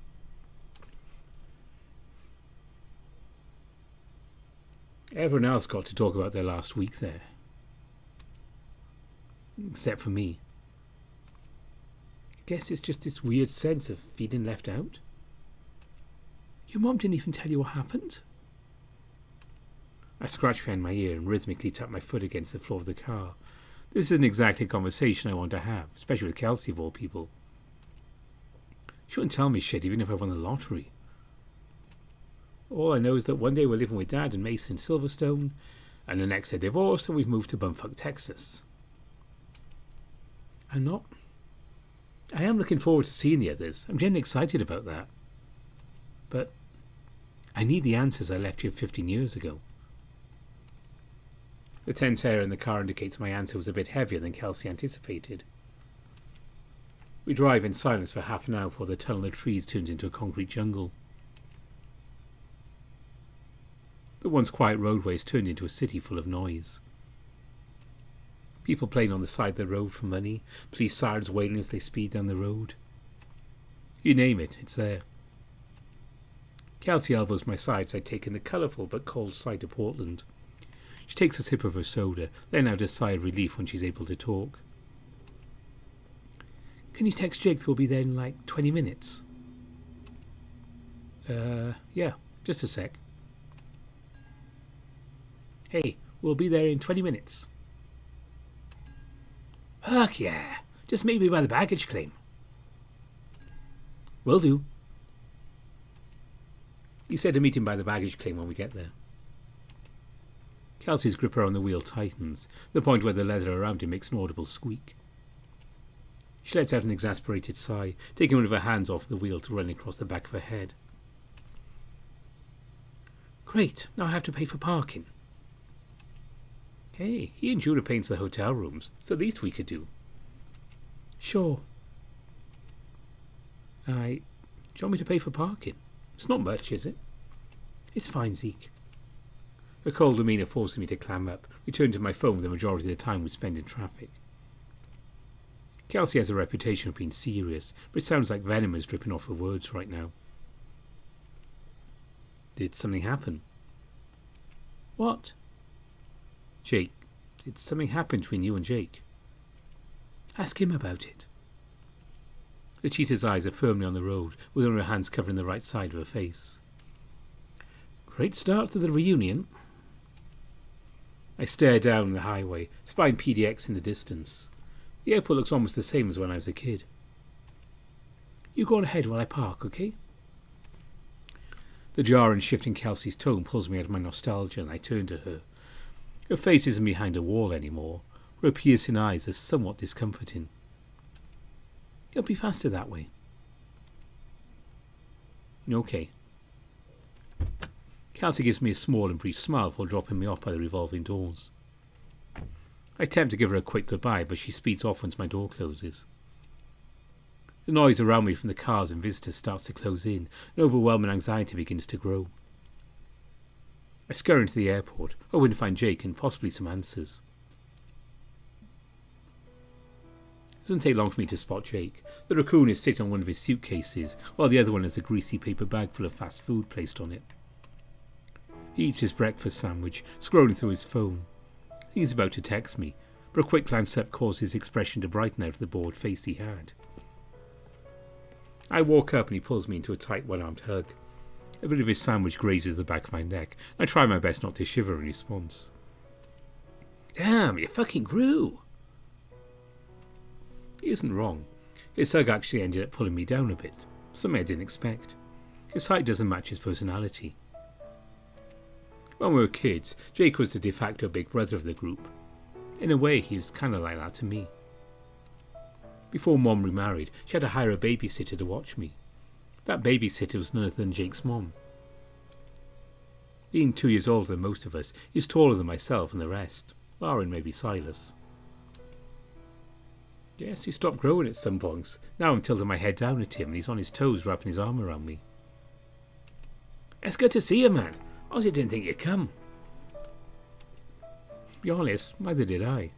A: Everyone else got to talk about their last week there. Except for me. I guess it's just this weird sense of feeling left out. Your mom didn't even tell you what happened? I scratch behind my ear and rhythmically tap my foot against the floor of the car. This isn't exactly a conversation I want to have, especially with Kelsey of all people. She wouldn't tell me shit even if I won the lottery. All I know is that one day we're living with Dad and Mason in Silverstone, and the next they're divorced and we've moved to bumfuck Texas. I am looking forward to seeing the others. I'm genuinely excited about that. But I need the answers I left here 15 years ago. The tense air in the car indicates my answer was a bit heavier than Kelsey anticipated. We drive in silence for half an hour before the tunnel of trees turns into a concrete jungle. The once quiet roadway has turned into a city full of noise. People playing on the side of the road for money, police sirens wailing as they speed down the road. You name it, it's there. Kelsey elbows my side as I take in the colourful but cold sight of Portland. She takes a sip of her soda, letting out a sigh of relief when she's able to talk. Can you text Jake that we'll be there in like 20 minutes? Yeah, just a sec. Hey, we'll be there in 20 minutes. Heck yeah, just meet me by the baggage claim. Will do. He said to meet him by the baggage claim when we get there. Kelsey's grip around the wheel tightens, the point where the leather around him makes an audible squeak. She lets out an exasperated sigh, taking one of her hands off the wheel to run across the back of her head. Great, now I have to pay for parking. Hey, he and June are paying for the hotel rooms. It's the least we could do. Sure. Do you want me to pay for parking? It's not much, is it? It's fine, Zeke. Her cold demeanour forces me to clam up, returning to my phone the majority of the time we spend in traffic. Kelsey has a reputation of being serious, but it sounds like venom is dripping off her words right now. Did something happen? What? Jake. Did something happen between you and Jake? Ask him about it. The cheetah's eyes are firmly on the road, with one of her hands covering the right side of her face. Great start to the reunion. I stare down the highway, spying PDX in the distance. The airport looks almost the same as when I was a kid. You go on ahead while I park, okay? The jar and shift in Kelsey's tone pulls me out of my nostalgia, and I turn to her. Her face isn't behind a wall anymore. Her piercing eyes are somewhat discomforting. It'll be faster that way. Okay. Kelsey gives me a small and brief smile before dropping me off by the revolving doors. I attempt to give her a quick goodbye, but she speeds off once my door closes. The noise around me from the cars and visitors starts to close in, and overwhelming anxiety begins to grow. I scurry into the airport, hoping to find Jake and possibly some answers. It doesn't take long for me to spot Jake. The raccoon is sitting on one of his suitcases, while the other one has a greasy paper bag full of fast food placed on it. He eats his breakfast sandwich, scrolling through his phone. He's about to text me, but a quick glance up caused his expression to brighten out of the bored face he had. I walk up and he pulls me into a tight one-armed hug. A bit of his sandwich grazes the back of my neck. I try my best not to shiver in response. Damn, you fucking grew. He isn't wrong. His hug actually ended up pulling me down a bit, something I didn't expect. His height doesn't match his personality. When we were kids, Jake was the de facto big brother of the group. In a way, he was kind of like that to me. Before Mom remarried, she had to hire a babysitter to watch me. That babysitter was none other than Jake's mom. Being 2 years older than most of us, he was taller than myself and the rest, barring maybe Silas. Yes, he stopped growing at some points. Now I'm tilting my head down at him and he's on his toes wrapping his arm around me. It's good to see you, man. I honestly didn't think you'd come. Be honest, neither did I.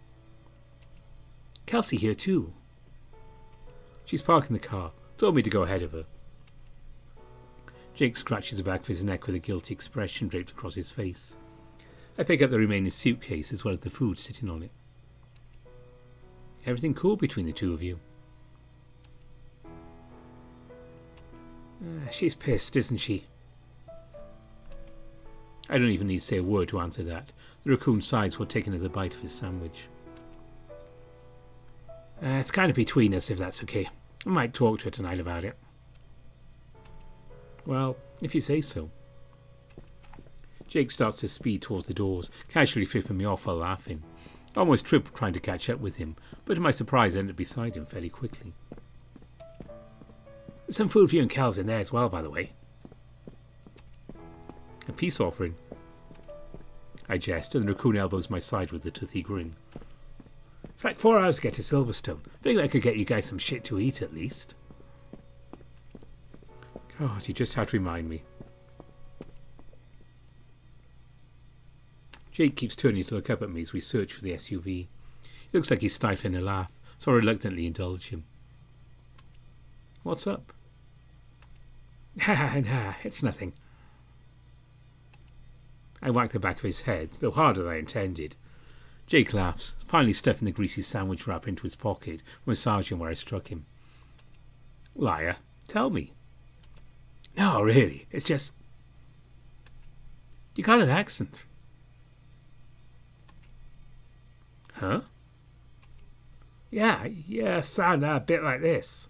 A: Kelsey here too. She's parking the car, told me to go ahead of her. Jake scratches the back of his neck with a guilty expression draped across his face. I pick up the remaining suitcase as well as the food sitting on it. Everything cool between the two of you? She's pissed, isn't she? I don't even need to say a word to answer that. The raccoon sighs while taking another bite of his sandwich. It's kind of between us, if that's okay. I might talk to her tonight about it. Well, if you say so. Jake starts to speed towards the doors, casually flipping me off while laughing. I almost tripped trying to catch up with him, but to my surprise I ended up beside him fairly quickly. There's some food for you and Kels in there as well, by the way. A peace offering. I jest, and the raccoon elbows my side with a toothy grin. It's like 4 hours to get to Silverstone. Figured I could get you guys some shit to eat at least. God, you just had to remind me. Jake keeps turning to look up at me as we search for the SUV. He looks like he's stifling a laugh, so I reluctantly indulge him. What's up? Nah, it's nothing. I whack the back of his head, though harder than I intended. Jake laughs, finally stuffing the greasy sandwich wrap into his pocket, massaging where I struck him. Liar, tell me. No, really, it's just... You got an accent. Huh? Yeah, sound a bit like this.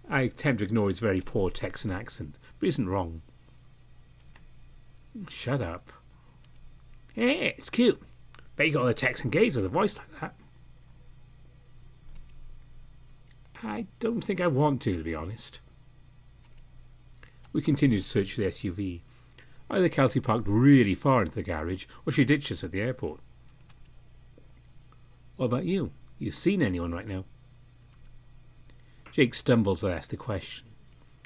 A: I attempt to ignore his very poor Texan accent, but he isn't wrong. Shut up. Hey, it's cute. Bet you got all the Texan gays with a voice like that. I don't think I want to be honest. We continue to search for the SUV. Either Kelsey parked really far into the garage, or she ditched us at the airport. What about you? You seen anyone right now? Jake stumbles as I ask the question.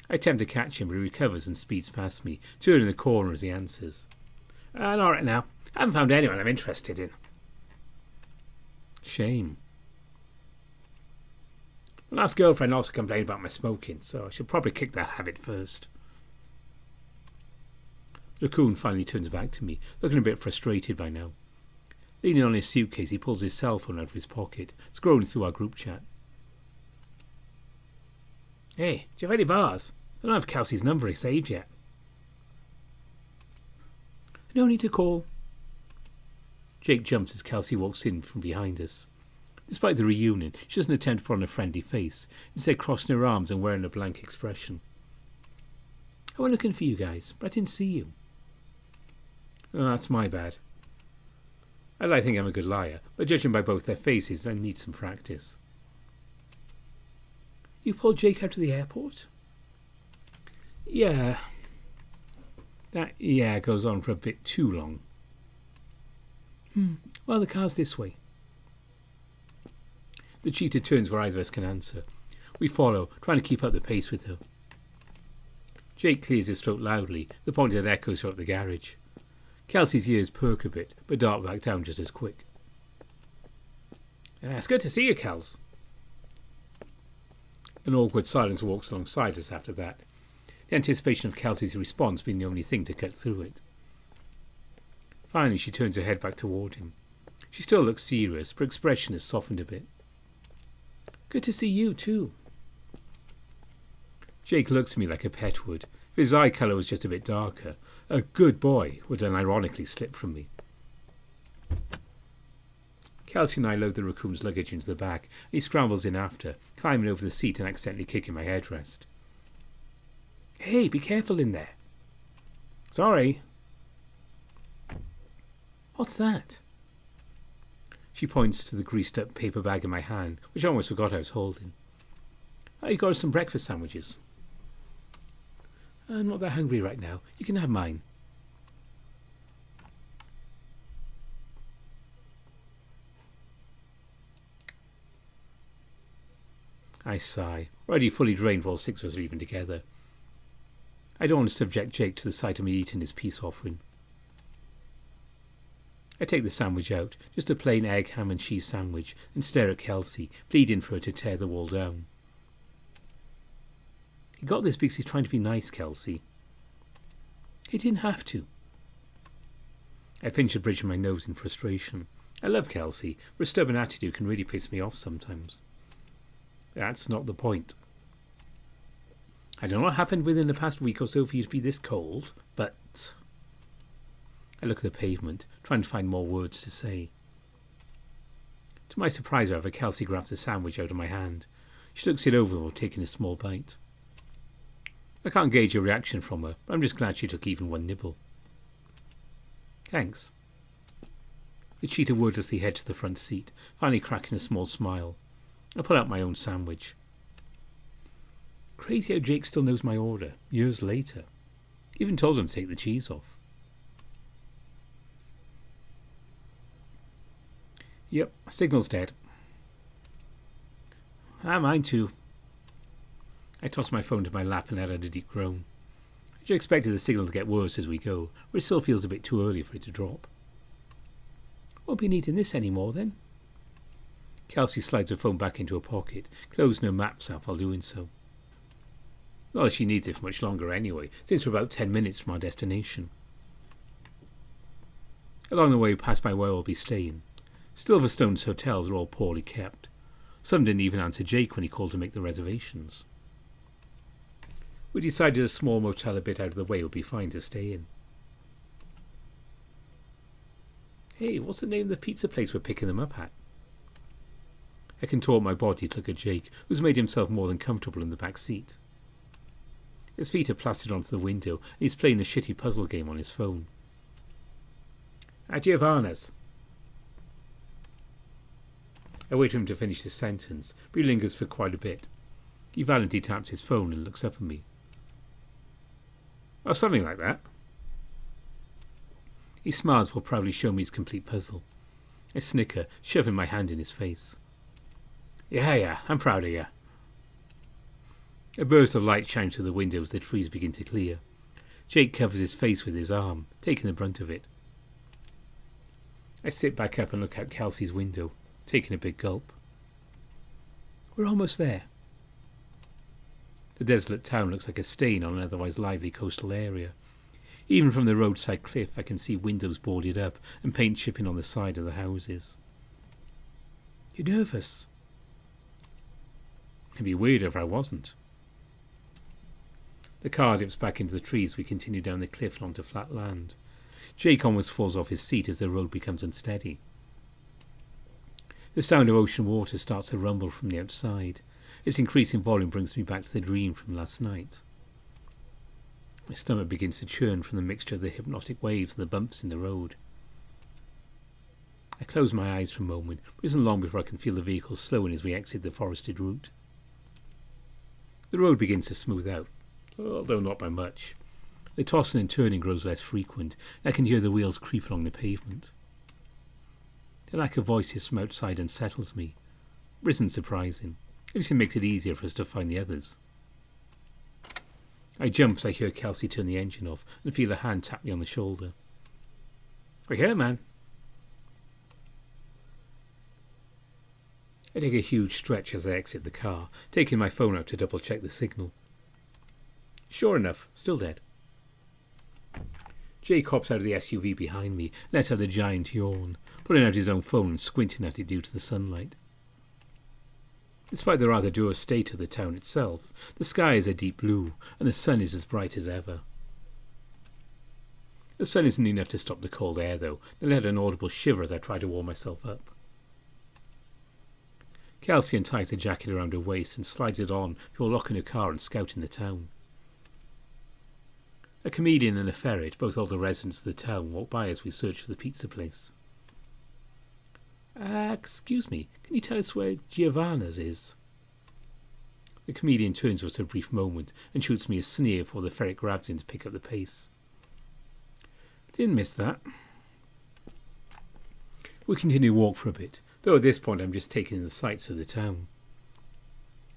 A: I attempt to catch him, but he recovers and speeds past me, turning the corner as he answers. Not right now. I haven't found anyone I'm interested in. Shame. My last girlfriend also complained about my smoking, so I should probably kick that habit first. The raccoon finally turns back to me, looking a bit frustrated by now. Leaning on his suitcase, he pulls his cell phone out of his pocket, scrolling through our group chat. Hey, do you have any bars? I don't have Kelsey's number saved yet. No need to call. Jake jumps as Kelsey walks in from behind us. Despite the reunion, she doesn't attempt to put on a friendly face, instead crossing her arms and wearing a blank expression. I went looking for you guys, but I didn't see you. Oh, that's my bad. I like to think I'm a good liar, but judging by both their faces, I need some practice. You pulled Jake out to the airport? Yeah. That goes on for a bit too long. Well, the car's this way. The cheetah turns where either of us can answer. We follow, trying to keep up the pace with her. Jake clears his throat loudly, the point that echoes throughout the garage. Kelsey's ears perk a bit, but dart back down just as quick. It's good to see you, Kels. An awkward silence walks alongside us after that, the anticipation of Kelsey's response being the only thing to cut through it. Finally, she turns her head back toward him. She still looks serious, but her expression has softened a bit. Good to see you, too. Jake looks at me like a pet would. If his eye colour was just a bit darker, a good boy would unironically slip from me. Kelsey and I load the raccoon's luggage into the back, and he scrambles in after, climbing over the seat and accidentally kicking my headrest. Hey, be careful in there. Sorry. What's that? She points to the greased up paper bag in my hand, which I almost forgot I was holding. You got us some breakfast sandwiches. I'm not that hungry right now. You can have mine. I sigh, already fully drained while 6 of us are even together. I don't want to subject Jake to the sight of me eating his peace offering. I take the sandwich out, just a plain egg, ham and cheese sandwich, and stare at Kelsey, pleading for her to tear the wall down. He got this because he's trying to be nice, Kelsey. He didn't have to. I pinch the bridge of my nose in frustration. I love Kelsey, but a stubborn attitude can really piss me off sometimes. That's not the point. I don't know what happened within the past week or so for you to be this cold, but... I look at the pavement, trying to find more words to say. To my surprise, however, Kelsey grabs the sandwich out of my hand. She looks it over while taking a small bite. I can't gauge a reaction from her, but I'm just glad she took even one nibble. Thanks. The cheetah wordlessly heads to the front seat, finally cracking a small smile. I pull out my own sandwich. Crazy how Jake still knows my order, years later. Even told him to take the cheese off. Yep, signal's dead. Mine too. I toss my phone to my lap and let out a deep groan. I just expected the signal to get worse as we go, but it still feels a bit too early for it to drop. Won't be needing this anymore then. Kelsey slides her phone back into her pocket, closing her maps app while doing so. Not that she needs it for much longer anyway, since we're about 10 minutes from our destination. Along the way we pass by where we'll be staying. Silverstone's hotels are all poorly kept. Some didn't even answer Jake when he called to make the reservations. We decided a small motel a bit out of the way would be fine to stay in. Hey, what's the name of the pizza place we're picking them up at? I contort my body to look at Jake, who's made himself more than comfortable in the back seat. His feet are plastered onto the window, and he's playing a shitty puzzle game on his phone. At Giovanna's. I wait for him to finish his sentence, but he lingers for quite a bit. He valiantly taps his phone and looks up at me. Oh, something like that. He smiles while proudly showing me his complete puzzle. I snicker, shoving my hand in his face. Yeah, I'm proud of you. A burst of light shines through the window as the trees begin to clear. Jake covers his face with his arm, taking the brunt of it. I sit back up and look out Kelsey's window, taking a big gulp. We're almost there. The desolate town looks like a stain on an otherwise lively coastal area. Even from the roadside cliff I can see windows boarded up and paint chipping on the side of the houses. You're nervous? It'd be weirder if I wasn't. The car dips back into the trees. We continue down the cliff and onto flat land. Jake almost falls off his seat as the road becomes unsteady. The sound of ocean water starts to rumble from the outside. Its increasing volume brings me back to the dream from last night. My stomach begins to churn from the mixture of the hypnotic waves and the bumps in the road. I close my eyes for a moment, but it isn't long before I can feel the vehicle slowing as we exit the forested route. The road begins to smooth out, although not by much. The tossing and turning grows less frequent, and I can hear the wheels creep along the pavement. The lack of voices from outside unsettles me. It isn't surprising. At least it makes it easier for us to find the others. I jump as I hear Kelsey turn the engine off and feel a hand tap me on the shoulder. We're here, man. I take a huge stretch as I exit the car, taking my phone out to double check the signal. Sure enough, still dead. Jake hops out of the SUV behind me, lets out a giant yawn, pulling out his own phone and squinting at it due to the sunlight. Despite the rather dour state of the town itself, the sky is a deep blue, and the sun is as bright as ever. The sun isn't enough to stop the cold air, though, and let an audible shiver as I try to warm myself up. Kelsey unties the jacket around her waist and slides it on before locking her car and scouting the town. A comedian and a ferret, both older residents of the town, walk by as we search for the pizza place. Excuse me, can you tell us where Giovanna's is? The comedian turns to us a brief moment and shoots me a sneer before the ferret grabs him to pick up the pace. Didn't miss that. We continue to walk for a bit, though at this point I'm just taking in the sights of the town.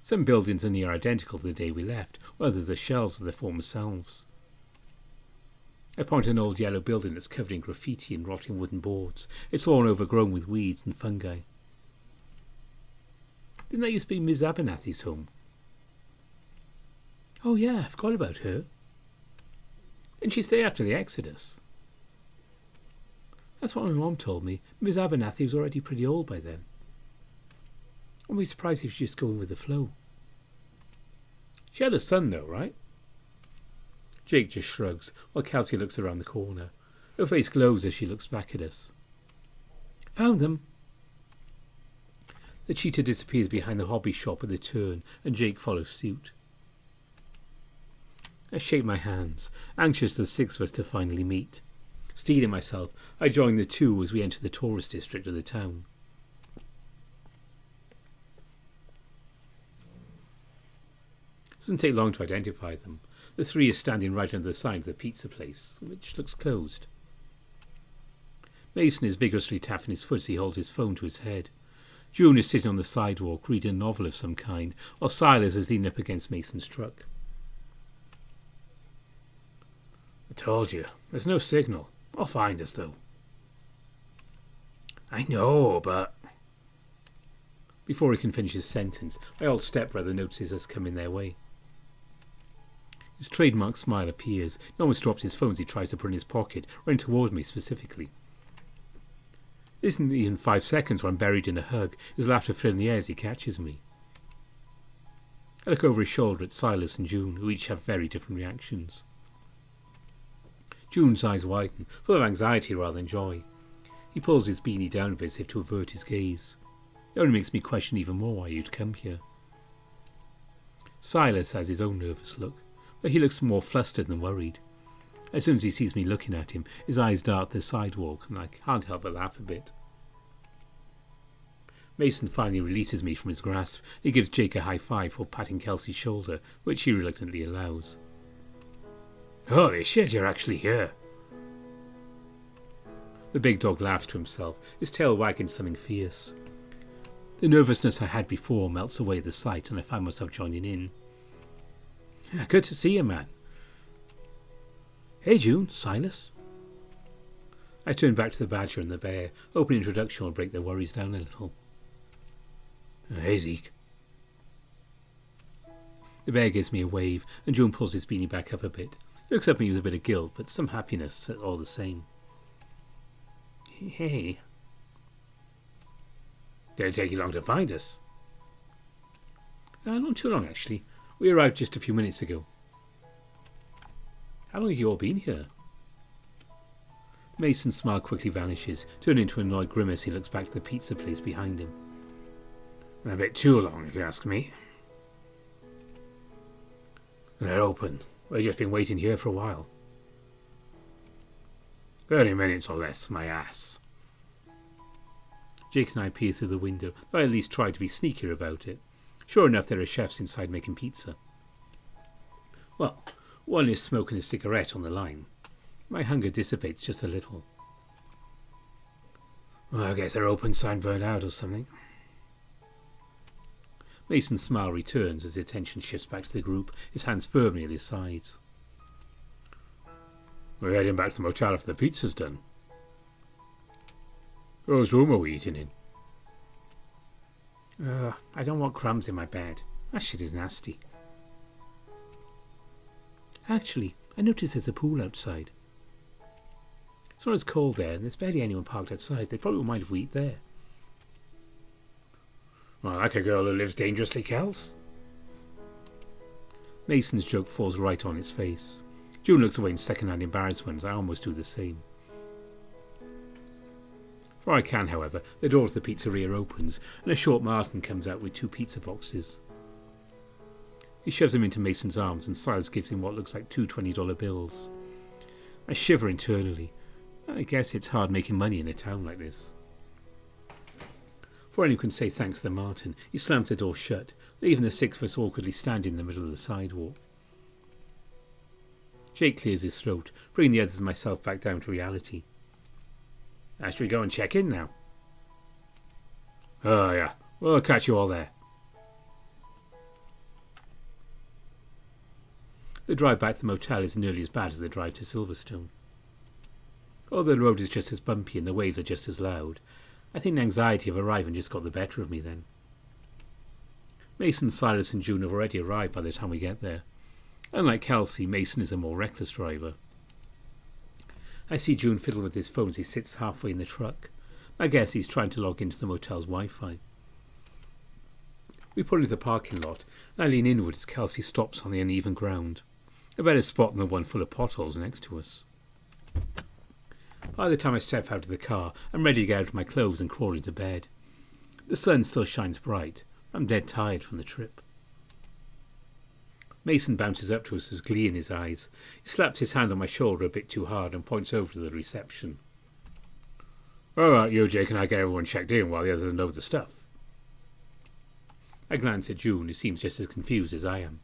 A: Some buildings are near identical to the day we left, while others are shells of their former selves. I point to an old yellow building that's covered in graffiti and rotting wooden boards. It's all overgrown with weeds and fungi. Didn't that used to be Miss Abernathy's home? Oh yeah, I forgot about her. Didn't she stay after the Exodus? That's what my mom told me. Miss Abernathy was already pretty old by then. I wouldn't be surprised if she's just going with the flow. She had a son though, right? Jake just shrugs, while Kelsey looks around the corner. Her face glows as she looks back at us. Found them. The cheetah disappears behind the hobby shop at the turn, and Jake follows suit. I shake my hands, anxious for the six of us to finally meet. Steeling myself, I join the two as we enter the tourist district of the town. It doesn't take long to identify them. The three are standing right under the sign of the pizza place, which looks closed. Mason is vigorously tapping his foot as he holds his phone to his head. June is sitting on the sidewalk reading a novel of some kind, while Silas is leaning up against Mason's truck. I told you, there's no signal. I'll find us, though. I know, but... Before he can finish his sentence, my old stepbrother notices us coming their way. His trademark smile appears. He almost drops his phone as he tries to put it in his pocket, running toward me specifically. It isn't even 5 seconds when I'm buried in a hug, his laughter filling the air as he catches me. I look over his shoulder at Silas and June, who each have very different reactions. June's eyes widen, full of anxiety rather than joy. He pulls his beanie down a bit as if to avert his gaze. It only makes me question even more why you'd come here. Silas has his own nervous look, but he looks more flustered than worried. As soon as he sees me looking at him, his eyes dart the sidewalk, and I can't help but laugh a bit. Mason finally releases me from his grasp. He gives Jake a high five for patting Kelsey's shoulder, which he reluctantly allows. Holy shit, you're actually here. The big dog laughs to himself, his tail wagging something fierce. The nervousness I had before melts away at the sight, and I find myself joining in. Good to see you, man. Hey, June, Silas. I turn back to the badger and the bear. Open introduction will break their worries down a little. Hey, Zeke. The bear gives me a wave, and June pulls his beanie back up a bit. He looks up at me with a bit of guilt, but some happiness all the same. Hey. Did it take you long to find us? Not too long, actually. We arrived just a few minutes ago. How long have you all been here? Mason's smile quickly vanishes, turning into an annoyed grimace. He looks back to the pizza place behind him. A bit too long, if you ask me. They're open. We've just been waiting here for a while. 30 minutes or less, my ass. Jake and I peer through the window, though I at least try to be sneakier about it. Sure enough, there are chefs inside making pizza. Well, one is smoking a cigarette on the line. My hunger dissipates just a little. Well, I guess their open sign burned out or something. Mason's smile returns as the attention shifts back to the group, his hands firmly at his sides. We're heading back to the motel after the pizza's done. Whose room are we eating in? I don't want crumbs in my bed. That shit is nasty. Actually, I noticed there's a pool outside. It's not as cold there, and there's barely anyone parked outside. They probably won't mind if we eat there. Well, like a girl who lives dangerously, Kels. Mason's joke falls right on its face. June looks away in second-hand embarrassment as I almost do the same. Before I can, however, the door of the pizzeria opens and a short Martin comes out with 2 pizza boxes. He shoves them into Mason's arms and Silas gives him what looks like 2 $20 bills. I shiver internally. I guess it's hard making money in a town like this. Before anyone can say thanks to Martin, he slams the door shut, leaving the 6 of us awkwardly standing in the middle of the sidewalk. Jake clears his throat, bringing the others and myself back down to reality. Should we go and check in now? Oh yeah, we'll catch you all there. The drive back to the motel is nearly as bad as the drive to Silverstone. Although the road is just as bumpy and the waves are just as loud, I think the anxiety of arriving just got the better of me then. Mason, Silas and June have already arrived by the time we get there. Unlike Kelsey, Mason is a more reckless driver. I see June fiddle with his phone as he sits halfway in the truck. I guess he's trying to log into the motel's Wi-Fi. We pull into the parking lot, and I lean inward as Kelsey stops on the uneven ground. A better spot than the one full of potholes next to us. By the time I step out of the car, I'm ready to get out of my clothes and crawl into bed. The sun still shines bright. I'm dead tired from the trip. Mason bounces up to us with glee in his eyes. He slaps his hand on my shoulder a bit too hard and points over to the reception. All right, you, Jake, and I get everyone checked in while the others unload the stuff. I glance at June, who seems just as confused as I am.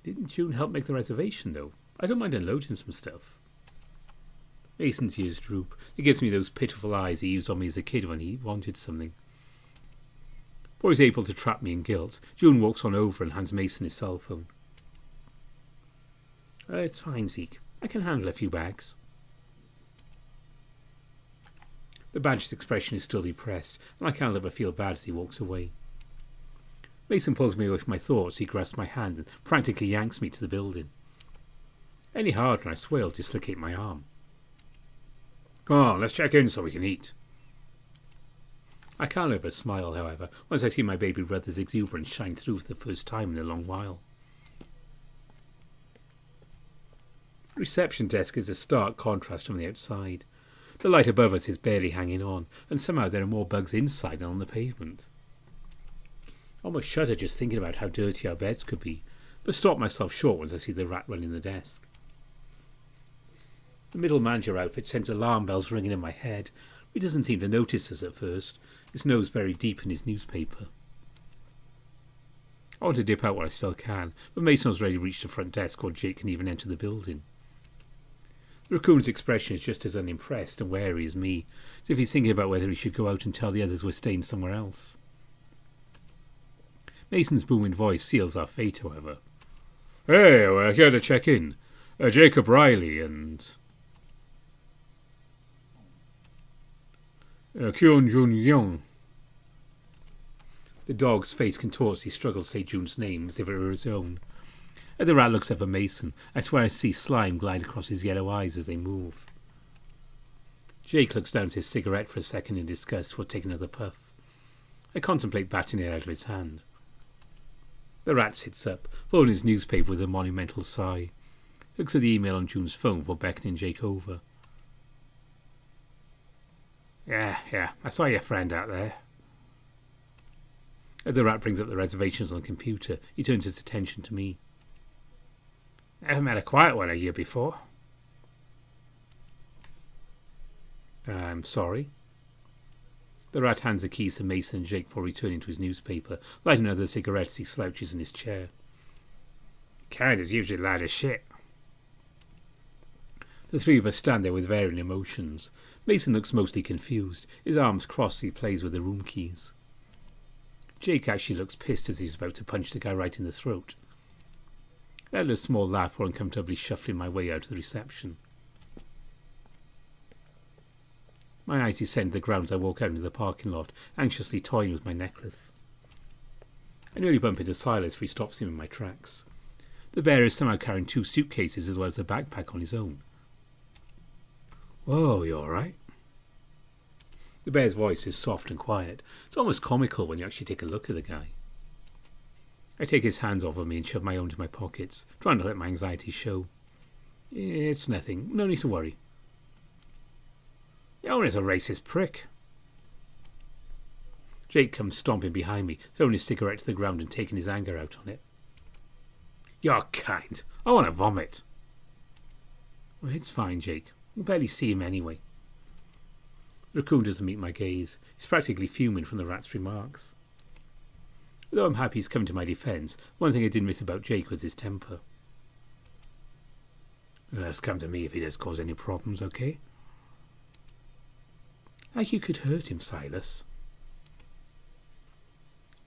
A: Didn't June help make the reservation, though? I don't mind unloading some stuff. Mason's ears droop. He gives me those pitiful eyes he used on me as a kid when he wanted something. Before he's able to trap me in guilt, June walks on over and hands Mason his cell phone. It's fine, Zeke. I can handle a few bags. The badger's expression is still depressed, and I can't let but feel bad as he walks away. Mason pulls me away from my thoughts. He grasps my hand and practically yanks me to the building. Any harder and I swear I'll dislocate my arm. Come on, let's check in so we can eat. I can't help but smile, however, once I see my baby brother's exuberance shine through for the first time in a long while. The reception desk is a stark contrast from the outside. The light above us is barely hanging on, and somehow there are more bugs inside than on the pavement. I almost shudder just thinking about how dirty our beds could be, but stop myself short once I see the rat running the desk. The middle manager outfit sends alarm bells ringing in my head. He doesn't seem to notice us at first, his nose buried deep in his newspaper. I want to dip out while I still can, but Mason has already reached the front desk or Jake can even enter the building. The raccoon's expression is just as unimpressed and wary as me, as if he's thinking about whether he should go out and tell the others we're staying somewhere else. Mason's booming voice seals our fate, however. Hey, we're here to check in. Jacob Riley and... Kyun Jun Young. The dog's face contorts. He struggles to say June's name as if it were his own. As the rat looks up at Mason, I swear I see slime glide across his yellow eyes as they move. Jake looks down at his cigarette for a second in disgust before taking another puff. I contemplate batting it out of his hand. The rat sits up, folding his newspaper with a monumental sigh. Looks at the email on June's phone before beckoning Jake over. Yeah, I saw your friend out there. As the rat brings up the reservations on the computer, he turns his attention to me. I haven't met a quiet one of you before. I'm sorry. The rat hands the keys to Mason and Jake before returning to his newspaper, lighting another cigarette as he slouches in his chair. Kind is usually loud as shit. The three of us stand there with varying emotions. Mason looks mostly confused. His arms crossed as he plays with the room keys. Jake actually looks pissed as he's about to punch the guy right in the throat. I let a small laugh while uncomfortably shuffling my way out of the reception. My eyes descend to the ground as I walk out into the parking lot, anxiously toying with my necklace. I nearly bump into Silas for he stops him in my tracks. The bear is somehow carrying 2 suitcases as well as a backpack on his own. Whoa, you alright? The bear's voice is soft and quiet. It's almost comical when you actually take a look at the guy. I take his hands off of me and shove my own into my pockets, trying to let my anxiety show. It's nothing. No need to worry. The owner's a racist prick. Jake comes stomping behind me, throwing his cigarette to the ground and taking his anger out on it. You're kind. I want to vomit. Well, it's fine, Jake. We'll barely see him anyway. The raccoon doesn't meet my gaze. He's practically fuming from the rat's remarks. Though I'm happy he's come to my defence, one thing I didn't miss about Jake was his temper. Just come to me if he does cause any problems, okay? Like you could hurt him, Silas.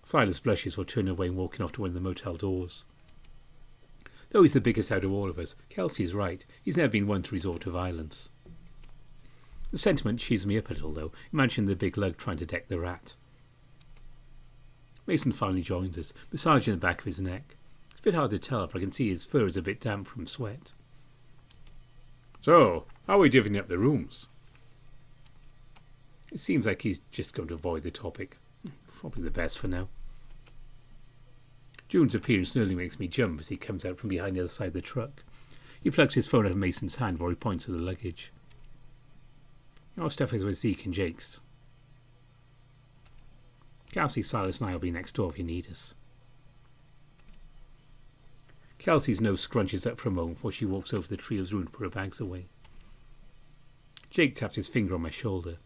A: Silas blushes while turning away and walking off to one of the motel doors. Though he's the biggest out of all of us, Kelsey's right. He's never been one to resort to violence. The sentiment cheers me up a little, though. Imagine the big lug trying to deck the rat. Mason finally joins us, massaging the back of his neck. It's a bit hard to tell, but I can see his fur is a bit damp from sweat. So, how are we divvying up the rooms? It seems like he's just going to avoid the topic. Probably the best for now. June's appearance nearly makes me jump as he comes out from behind the other side of the truck. He plucks his phone out of Mason's hand while he points to the luggage. Your stuff is with Zeke and Jake's. Kelsey, Silas and I will be next door if you need us. Kelsey's nose scrunches up for a moment before she walks over the trio's room to put her bags away. Jake taps his finger on my shoulder.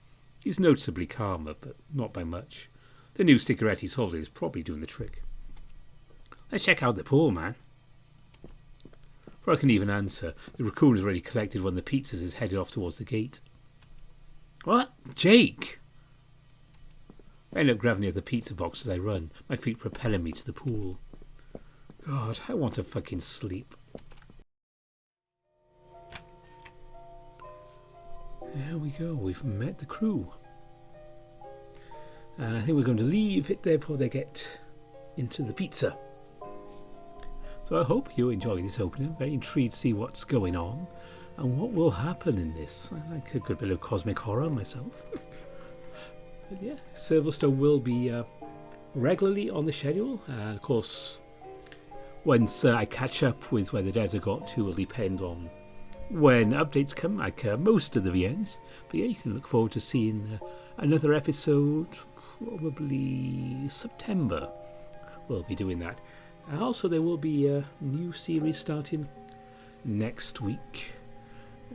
A: He's noticeably calmer, but not by much. The new cigarette he's holding is probably doing the trick. Let's check out the pool, man. Before I can even answer, the raccoon has already collected one of the pizzas and is headed off towards the gate. What? Jake! I end up grabbing the other pizza box as I run, my feet propelling me to the pool. God, I want to fucking sleep. There we go, we've met the crew. And I think we're going to leave it there before they get into the pizza. So I hope you enjoy this opening. I'm very intrigued to see what's going on and what will happen in this. I like a good bit of cosmic horror myself. But yeah, Silverstone will be regularly on the schedule. Of course, once I catch up with where the devs have got to will depend on when updates come, like most of the VNs. But yeah, you can look forward to seeing another episode, probably September. We'll be doing that. Also, there will be a new series starting next week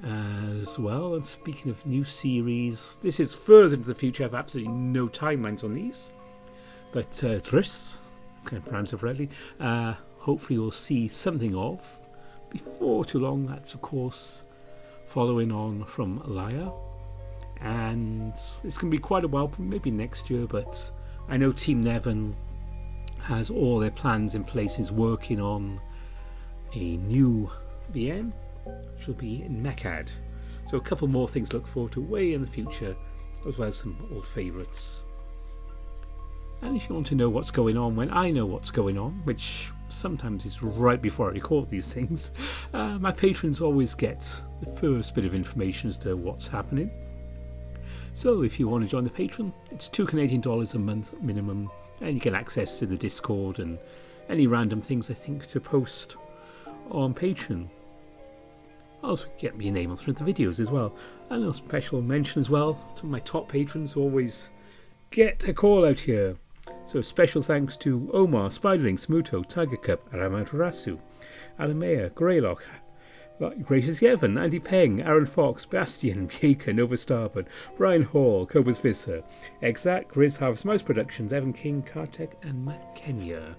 A: as well. And speaking of new series, this is further into the future. I have absolutely no timelines on these. But Triss, can I pronounce it correctly, hopefully we'll see something of before too long. That's, of course, following on from Lyra. And it's going to be quite a while, maybe next year, but I know Team Nevin has all their plans in place, is working on a new VM, which will be in Mechad. So a couple more things to look forward to way in the future, as well as some old favourites. And if you want to know what's going on when I know what's going on, which sometimes is right before I record these things, my patrons always get the first bit of information as to what's happening. So if you want to join the Patreon, it's $2 Canadian a month minimum, and you get access to the Discord and any random things I think to post on Patreon. Also get me a name on through the videos as well. And a special mention as well to my top patrons who always get a call out here. So special thanks to Omar, Spiderling, Smuto, Tiger Cup, Aramatarasu, Alamea, Greylock, Gracious Yevon, Andy Peng, Aaron Fox, Bastian, Baker, Nova Starboard, Brian Hall, Cobus Visser, Exact, Grizz Harvest Mouse Productions, Evan King, Kartek, and Matt Kenya.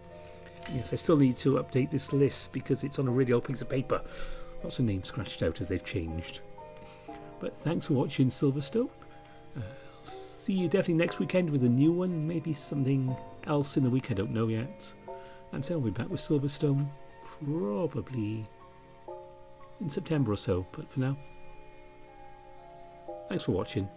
A: Yes, I still need to update this list because it's on a really old piece of paper. Lots of names scratched out as they've changed. But thanks for watching Silverstone. I'll see you definitely next weekend with a new one, maybe something else in the week, I don't know yet. And so I'll be back with Silverstone probably in September or so, but for now, thanks for watching.